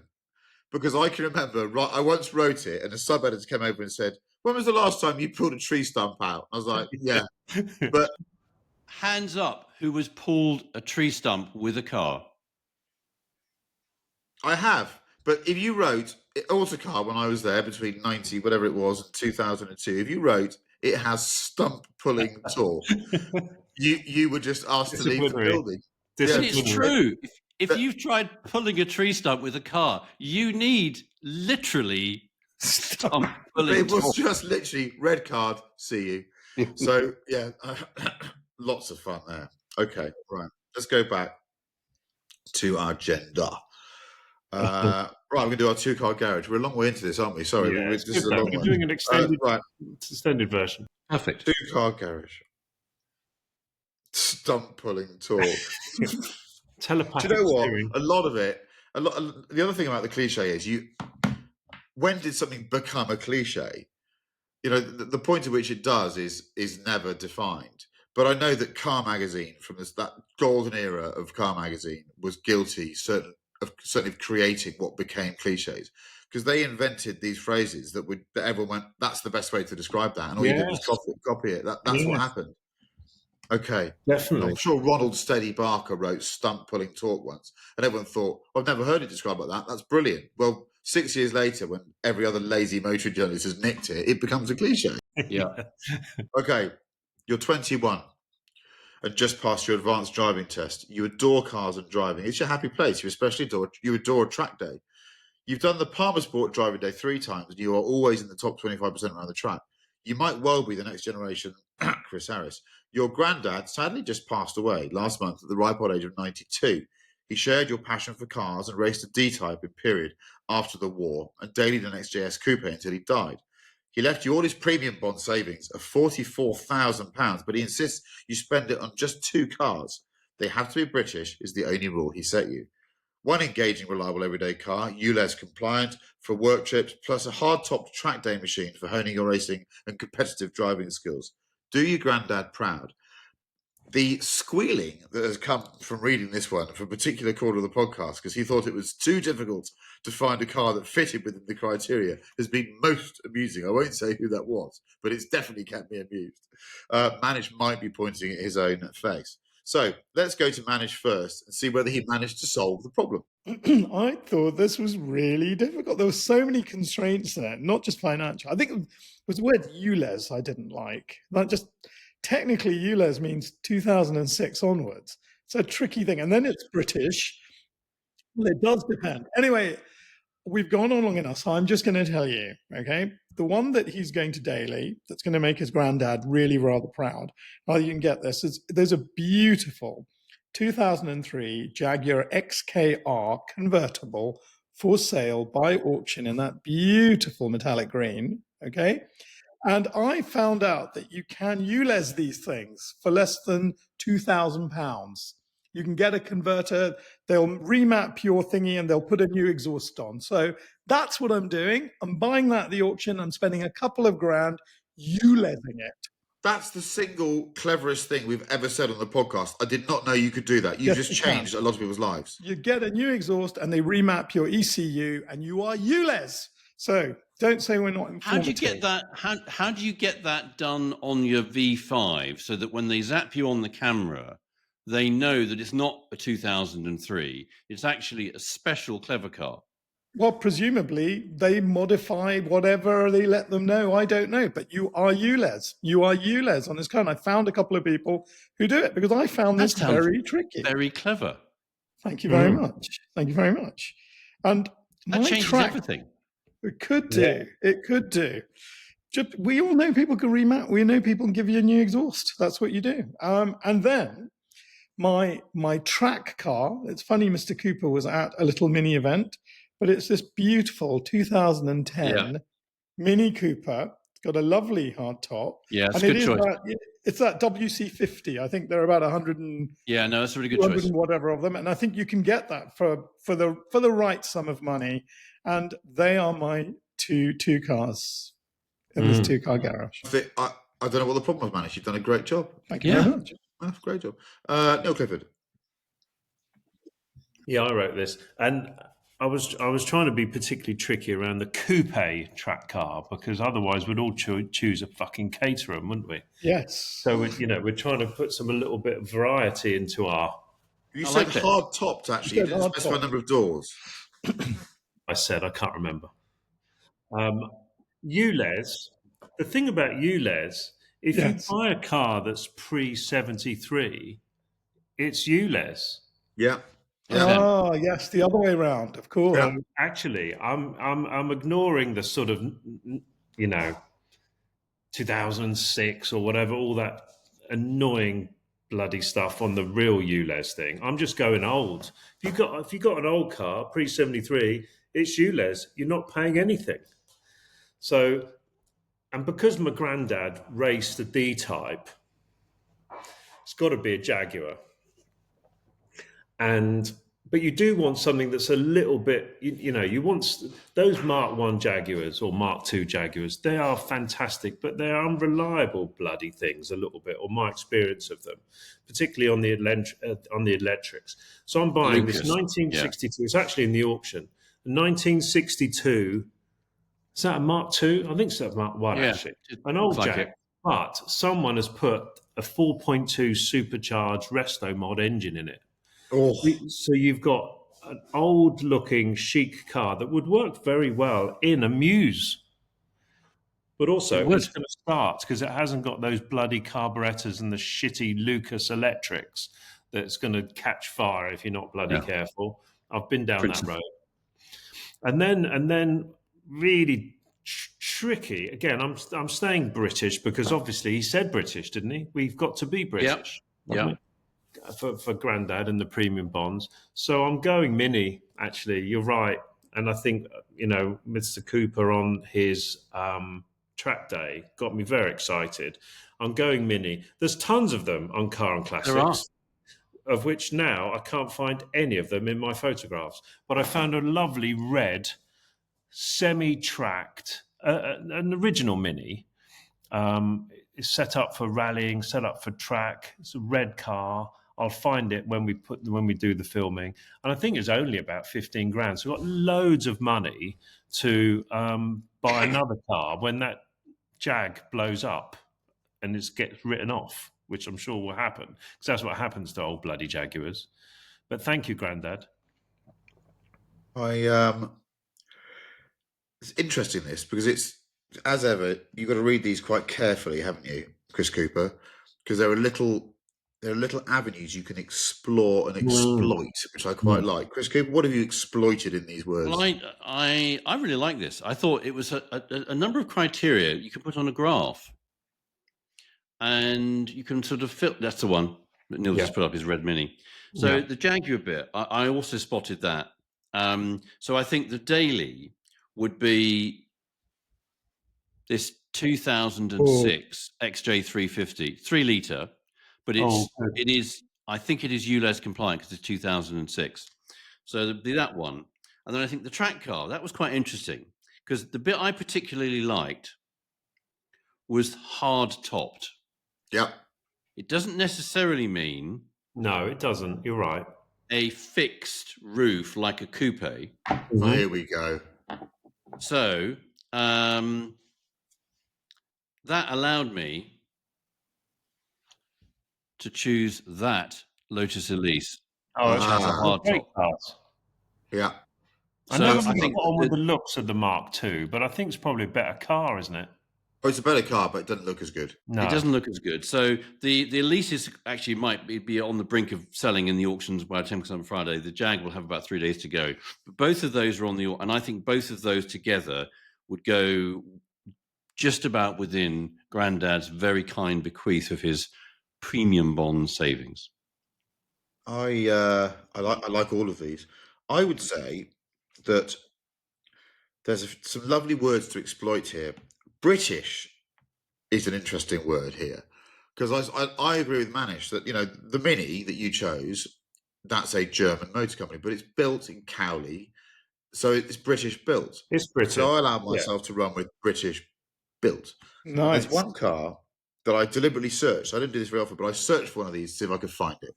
Speaker 1: Because I can remember, I once wrote it and a sub-editor came over and said, when was the last time you pulled a tree stump out? I was like, yeah. But
Speaker 2: hands up, who has pulled a tree stump with a car?
Speaker 1: I have. But if you wrote Autocar when I was there between 90, whatever it was, and 2002, if you wrote it has stump pulling torque, you were just asked to leave the building.
Speaker 2: It's true. If you've tried pulling a tree stump with a car, you need literally stump pulling.
Speaker 1: It was just literally red card, see you. So, yeah, lots of fun there. Okay, right. Let's go back to our agenda. Right, we're going to do our two-car garage. We're a long way into this, aren't we? Sorry.
Speaker 3: Yeah,
Speaker 1: this is a long
Speaker 3: We're
Speaker 1: one.
Speaker 3: doing an extended version.
Speaker 2: Perfect.
Speaker 1: Two-car garage. Stump pulling talk.
Speaker 3: Telepathic.
Speaker 1: Do you know what?
Speaker 3: Steering.
Speaker 1: A lot of it. The other thing about the cliche is when did something become a cliche? The point at which it does is never defined. But I know that Car Magazine, from that golden era of Car Magazine, was guilty certainly of creating what became cliches, because they invented these phrases that everyone went, that's the best way to describe that, and all you did was copy it. That's what happened. Okay,
Speaker 3: definitely.
Speaker 1: I'm sure Ronald Steady Barker wrote "stump pulling talk" once, and everyone thought, "I've never heard it described like that. That's brilliant." Well, 6 years later, when every other lazy motoring journalist has nicked it, it becomes a cliche.
Speaker 2: Yeah.
Speaker 1: Okay, you're 21 and just passed your advanced driving test. You adore cars and driving. It's your happy place. You adore track day. You've done the Palmer Sport driving day 3 times, and you are always in the top 25% around the track. You might well be the next generation Chris Harris. Your granddad sadly just passed away last month at the ripe old age of 92. He shared your passion for cars and raced a D-type in period after the war and dailied an XJS coupe until he died. He left you all his premium bond savings of £44,000, but he insists you spend it on just 2 cars. They have to be British is the only rule he set you. One engaging, reliable everyday car, ULEZ compliant for work trips, plus a hard-topped track day machine for honing your racing and competitive driving skills. Do your granddad proud. The squealing that has come from reading this one from a particular corner of the podcast, because he thought it was too difficult to find a car that fitted within the criteria, has been most amusing. I won't say who that was, but it's definitely kept me amused. Manish might be pointing at his own face. So let's go to Manish first and see whether he managed to solve the problem.
Speaker 4: I thought this was really difficult. There were so many constraints there, not just financial. I think it was the word ULEZ I didn't like. That just technically ULEZ means 2006 onwards. It's a tricky thing. And then it's British. Well, it does depend. Anyway, we've gone on long enough, so I'm just going to tell you, okay? The one that he's going to daily, that's going to make his granddad really rather proud, how you can get this, is there's a beautiful 2003 Jaguar XKR convertible for sale by auction in that beautiful metallic green, okay? And I found out that you can ULEZ these things for less than £2,000. You can get a converter, they'll remap your thingy and they'll put a new exhaust on. So that's what I'm doing. I'm buying that at the auction. I'm spending a couple of grand ULEZing it.
Speaker 1: That's the single cleverest thing we've ever said on the podcast. I did not know you could do that. You
Speaker 4: Yes,
Speaker 1: just
Speaker 4: you can.
Speaker 1: changed a lot of people's lives.
Speaker 4: You get a new exhaust and they remap your ECU and you are ULEZ. So don't say we're not informative.
Speaker 2: How do you get that? How do you get that done on your V5 so that when they zap you on the camera, they know that it's not a 2003, it's actually a special clever car?
Speaker 4: Well, presumably they modify whatever they let them know. I don't know, but you are ULEZ. You are ULEZ on this car. And I found a couple of people who do it because I found this very tricky.
Speaker 2: Very clever.
Speaker 4: Thank you very much. Thank you very much. And
Speaker 2: That
Speaker 4: my
Speaker 2: changes
Speaker 4: track,
Speaker 2: everything.
Speaker 4: it could do. It could do. We all know people can remap. We know people can give you a new exhaust. That's what you do. And then my track car. It's funny, Mr. Cooper was at a little mini event, but it's this beautiful 2010 Mini Cooper. It's got a lovely hard top.
Speaker 2: Yeah, it's
Speaker 4: and
Speaker 2: a good choice.
Speaker 4: It's that WC50. I think there are about 100 and
Speaker 2: Yeah, no, that's a really good
Speaker 4: 200
Speaker 2: choice.
Speaker 4: and whatever of them, and I think you can get that for the right sum of money. And they are my two cars in this 2-car garage.
Speaker 1: I don't know what the problem was, Manish. You've done a great job.
Speaker 4: Thank you very much.
Speaker 1: Great job. Neil Clifford.
Speaker 3: Yeah, I wrote this, and I was trying to be particularly tricky around the coupe track car because otherwise we'd all choose a fucking Caterham, wouldn't we?
Speaker 4: Yes.
Speaker 3: So we're trying to put a little bit of variety into our.
Speaker 1: You said hard topped. Actually, you didn't specify a number of doors.
Speaker 3: I said I can't remember. ULEZ. The thing about ULEZ, if you buy a car that's pre-73, it's ULEZ.
Speaker 1: Yeah.
Speaker 4: Oh, yes, the other way around, of course.
Speaker 3: So actually, I'm ignoring the sort of 2006 or whatever, all that annoying bloody stuff on the real ULEZ thing. I'm just going old. If you got an old car pre-73, it's ULEZ. You're not paying anything. So, and because my granddad raced a D-type, it's got to be a Jaguar. But you do want something that's a little bit, you want those Mark 1 Jaguars or Mark 2 Jaguars. They are fantastic, but they're unreliable bloody things a little bit, or my experience of them, particularly on the electrics. So I'm buying this 1962. It's actually in the auction. 1962. Is that a Mark 2? I think it's a Mark 1 actually. An old Jag. But someone has put a 4.2 supercharged resto mod engine in it.
Speaker 1: Oh.
Speaker 3: So you've got an old-looking chic car that would work very well in a Mews, but also it's going to start because it hasn't got those bloody carburetors and the shitty Lucas electrics that's going to catch fire if you're not bloody careful. I've been down that road, and then really tricky. Again, I'm staying British because obviously he said British, didn't he? We've got to be British.
Speaker 2: Yeah.
Speaker 3: For Grandad and the premium bonds. So I'm going mini, actually. You're right. And I think, Mr. Cooper on his track day got me very excited. I'm going mini. There's tons of them on Car and Classics, of which now I can't find any of them in my photographs. But I found a lovely red, semi-tracked, an original mini. It's set up for rallying, set up for track. It's a red car. I'll find it when we do the filming, and I think it's only about 15 grand. So we've got loads of money to buy another car when that Jag blows up and it gets written off, which I'm sure will happen because that's what happens to old bloody Jaguars. But thank you, Grandad.
Speaker 1: It's interesting this because it's, as ever, you've got to read these quite carefully, haven't you, Chris Cooper? Because there are little avenues you can explore and exploit, which I quite like. Chris Cooper, what have you exploited in these words?
Speaker 2: Well, I really like this. I thought it was a number of criteria you can put on a graph, and you can sort of fit. That's the one that Neil just put up, his red mini. So the Jaguar bit, I also spotted that. So I think the daily would be this 2006 XJ350, 3 litre, but it is. I think it is ULEZ compliant because it's 2006. So there'd be that one, and then I think the track car, that was quite interesting because the bit I particularly liked was hard topped.
Speaker 1: Yep.
Speaker 2: It doesn't necessarily mean
Speaker 3: No, it doesn't. You're right.
Speaker 2: a fixed roof like a coupe.
Speaker 1: Oh, here we go.
Speaker 2: So that allowed me to choose that Lotus Elise, which has a hard
Speaker 3: great
Speaker 2: top.
Speaker 3: cars.
Speaker 1: Yeah.
Speaker 3: I
Speaker 2: So
Speaker 3: never
Speaker 2: I
Speaker 3: really
Speaker 2: think
Speaker 3: got on with the looks of the Mark II, but I think it's probably a better car, isn't it?
Speaker 1: Oh, it's a better car, but it doesn't look as good.
Speaker 3: No,
Speaker 2: it doesn't look as good. So the Elises actually might be on the brink of selling in the auctions by 10% on Friday. The Jag will have about 3 days to go. But both of those are on the, and I think both of those together would go just about within Grandad's very kind bequeath of his premium bond savings.
Speaker 1: I like all of these. I would say that there's some lovely words to exploit here. British is an interesting word here, because I agree with Manish that, you know, the Mini that you chose, that's a German motor company, but it's built in Cowley, so it's British built.
Speaker 3: it's British.
Speaker 1: So I allowed myself to run with British built.
Speaker 4: Nice.
Speaker 1: There's one car that I deliberately searched. I didn't do this very often, but I searched for one of these to see if I could find it.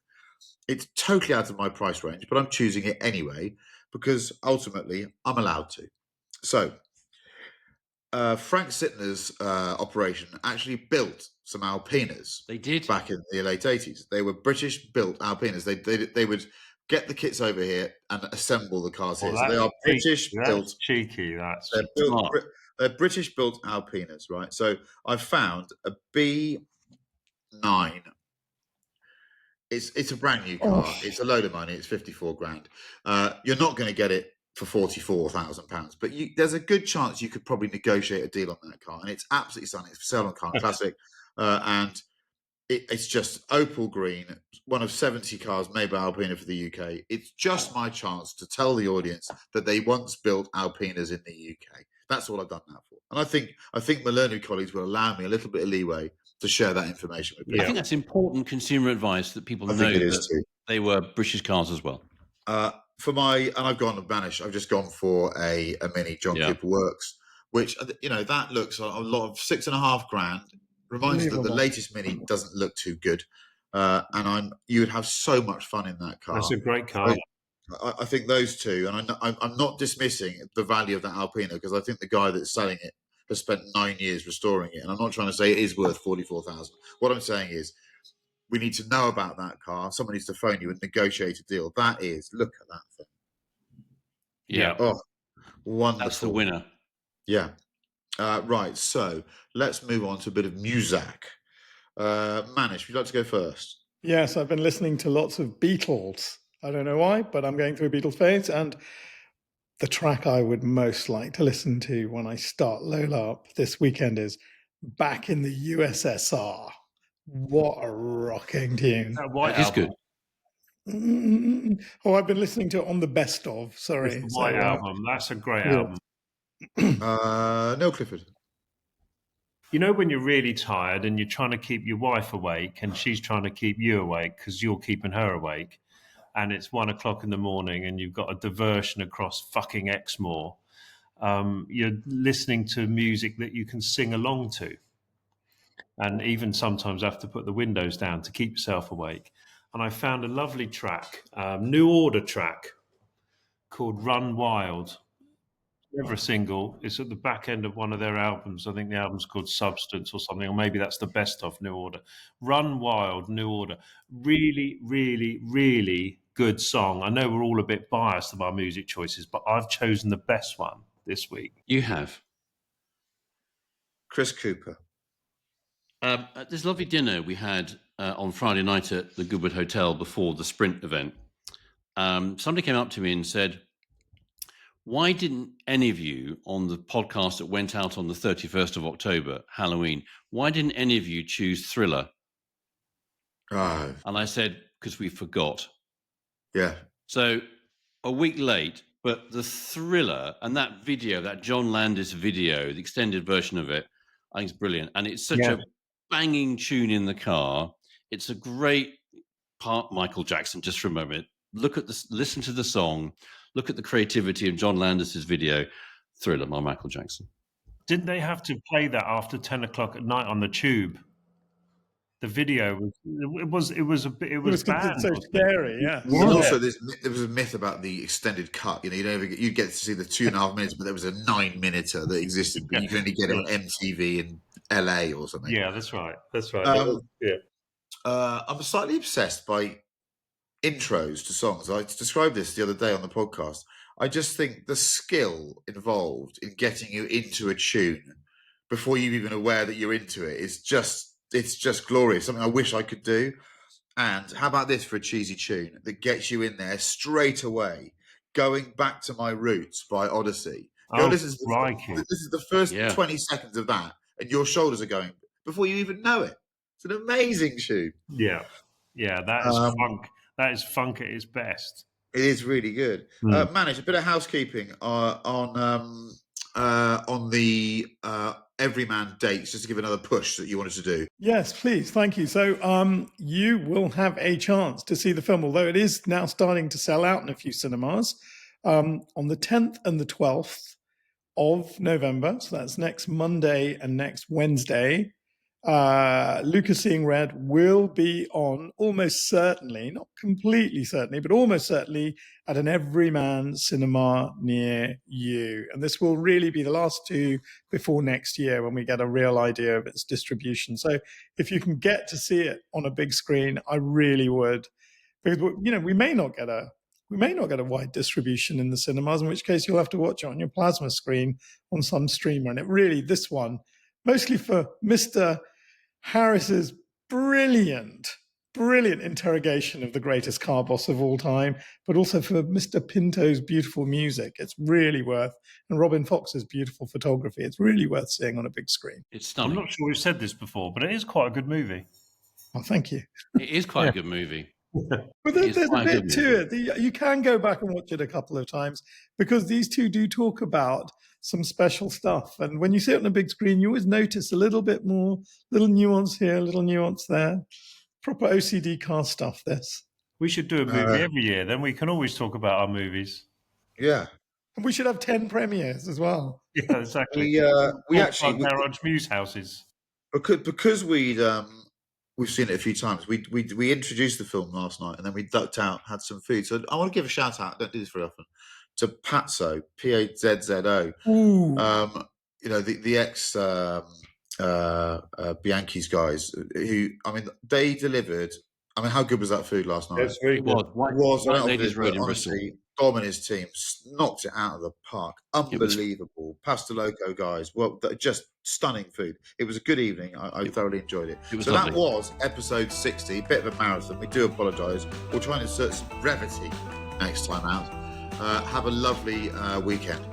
Speaker 1: It's totally out of my price range, but I'm choosing it anyway because ultimately I'm allowed to. So Frank Sitner's operation actually built some Alpinas.
Speaker 2: They did.
Speaker 1: Back in the late 80s. They were British-built Alpinas. They would get the kits over here and assemble the cars here. So they are British-built.
Speaker 3: That's cheeky. That's
Speaker 1: They're British-built Alpinas, right? So I found a B9. It's a brand new car.
Speaker 4: Oh.
Speaker 1: It's a load of money. It's 54 grand. You're not going to get it for £44,000, but there's a good chance you could probably negotiate a deal on that car, and it's absolutely stunning. It's for sale on Car Classic, and it's just opal green, one of 70 cars made by Alpina for the UK. It's just my chance to tell the audience that they once built Alpinas in the UK. That's all I've done that for, and I think my learned colleagues will allow me a little bit of leeway to share that information with people.
Speaker 2: I think that's important consumer advice that people know that they were British cars as well.
Speaker 1: And I've gone to Banish. I've just gone for a Mini John Cooper Works, which, you know, that looks a lot of $6.5 grand. Reminds you that the latest Mini doesn't look too good, and you would have so much fun in that car.
Speaker 3: That's a great car.
Speaker 1: I think those two, and I'm not dismissing the value of that Alpina, because I think the guy that's selling it has spent 9 years restoring it, and I'm not trying to say it is worth 44,000. What I'm saying is, we need to know about that car. Someone needs to phone you and negotiate a deal. That is, look at that thing.
Speaker 2: Yeah.
Speaker 1: Oh, wonderful.
Speaker 2: That's the winner.
Speaker 1: Yeah. Right. So let's move on to a bit of music. Manish, would you like to go first?
Speaker 4: Yes, I've been listening to lots of Beatles. I don't know why, but I'm going through a Beatles phase, and the track I would most like to listen to when I start Lola up this weekend is Back in the USSR. What a rocking tune.
Speaker 2: That is good.
Speaker 4: Oh, I've been listening to it on the best of. Sorry.
Speaker 3: It's the White Album. That's a great album.
Speaker 1: Neil Clifford.
Speaker 3: You know when you're really tired and you're trying to keep your wife awake and she's trying to keep you awake because you're keeping her awake, and it's 1 o'clock in the morning and you've got a diversion across fucking Exmoor. You're listening to music that you can sing along to, and even sometimes have to put the windows down to keep yourself awake. And I found a lovely track, New Order track called Run Wild. Never a single. It's at the back end of one of their albums. I think the album's called Substance or something, or maybe that's the best of New Order. Run Wild, New Order. Really, really, really good song. I know we're all a bit biased of our music choices, but I've chosen the best one this week.
Speaker 2: You have.
Speaker 1: Chris Cooper.
Speaker 2: At this lovely dinner we had on Friday night at the Goodwood Hotel before the sprint event, somebody came up to me and said, why didn't any of you on the podcast that went out on the 31st of October, Halloween, why didn't any of you choose Thriller?
Speaker 1: Oh.
Speaker 2: And I said, because we forgot.
Speaker 1: Yeah.
Speaker 2: So a week late, but the Thriller and that video, that John Landis video, the extended version of it, I think it's brilliant. And it's such a banging tune in the car. It's a great part Michael Jackson, just for a moment. Listen to the song. Look at the creativity of John Landis's video, Thriller by Michael Jackson.
Speaker 3: Didn't they have to play that after 10 o'clock at night on the tube? the video was it was banned.
Speaker 4: so scary. Yeah.
Speaker 1: And also, there was a myth about the extended cut. You'd get to see the 2.5 minutes, but there was a 9-minute that existed, but you can only get it on MTV in LA or something.
Speaker 3: Yeah, that's right.
Speaker 1: I'm slightly obsessed by intros to songs. I described this the other day on the podcast. I just think the skill involved in getting you into a tune before you're even aware that you're into it is just glorious. Something I wish I could do. And how about this for a cheesy tune that gets you in there straight away? Going Back to My Roots by Odyssey. This is the first 20 seconds of that, and your shoulders are going before you even know it. It's an amazing tune.
Speaker 3: Yeah, that is funk. That is funk at its best.
Speaker 1: It is really good. Manage a bit of housekeeping on the Everyman dates, just to give another push that you wanted to do.
Speaker 4: Yes, please. Thank you. So you will have a chance to see the film, although it is now starting to sell out in a few cinemas, on the 10th and the 12th of November. So that's next Monday and next Wednesday. Lucas Seeing Red will be on almost certainly, not completely certainly, but almost certainly at an Everyman cinema near you. And this will really be the last two before next year when we get a real idea of its distribution. So if you can get to see it on a big screen, I really would, because we may not get a wide distribution in the cinemas, in which case you'll have to watch it on your plasma screen on some streamer. And this one, mostly for Mr. Harris's brilliant interrogation of the greatest car boss of all time, but also for Mr. Pinto's beautiful music. It's really worth, and Robin Fox's beautiful photography. It's really worth seeing on a big screen.
Speaker 2: It's stunning.
Speaker 3: I'm not sure we've said this before, but it is quite a good movie.
Speaker 4: Oh, thank you.
Speaker 2: It is quite a good movie.
Speaker 4: But there's a bit to it. You can go back and watch it a couple of times because these two do talk about some special stuff. And when you see it on a big screen, you always notice a little bit more, little nuance here, little nuance there. Proper OCD car stuff, this.
Speaker 3: We should do a movie every year. Then we can always talk about our movies.
Speaker 1: Yeah.
Speaker 4: And we should have 10 premieres as well.
Speaker 3: Yeah, exactly.
Speaker 1: We actually...
Speaker 3: Garage Mews houses.
Speaker 1: Because we've seen it a few times. We introduced the film last night, and then we ducked out, had some food. So I want to give a shout out. I don't do this very often. To Pazzo, Pazzo. The ex Bianchi's guys. Who they delivered. How good was that food last night?
Speaker 3: It was very good.
Speaker 2: White Ladies Road in Bristol.
Speaker 1: Dom and his team knocked it out of the park. Unbelievable. Pasta Loco guys. Well, just stunning food. It was a good evening. I thoroughly enjoyed it. So lovely. That was episode 60, bit of a marathon. We do apologise. We'll try and insert some brevity next time out. Have a lovely weekend.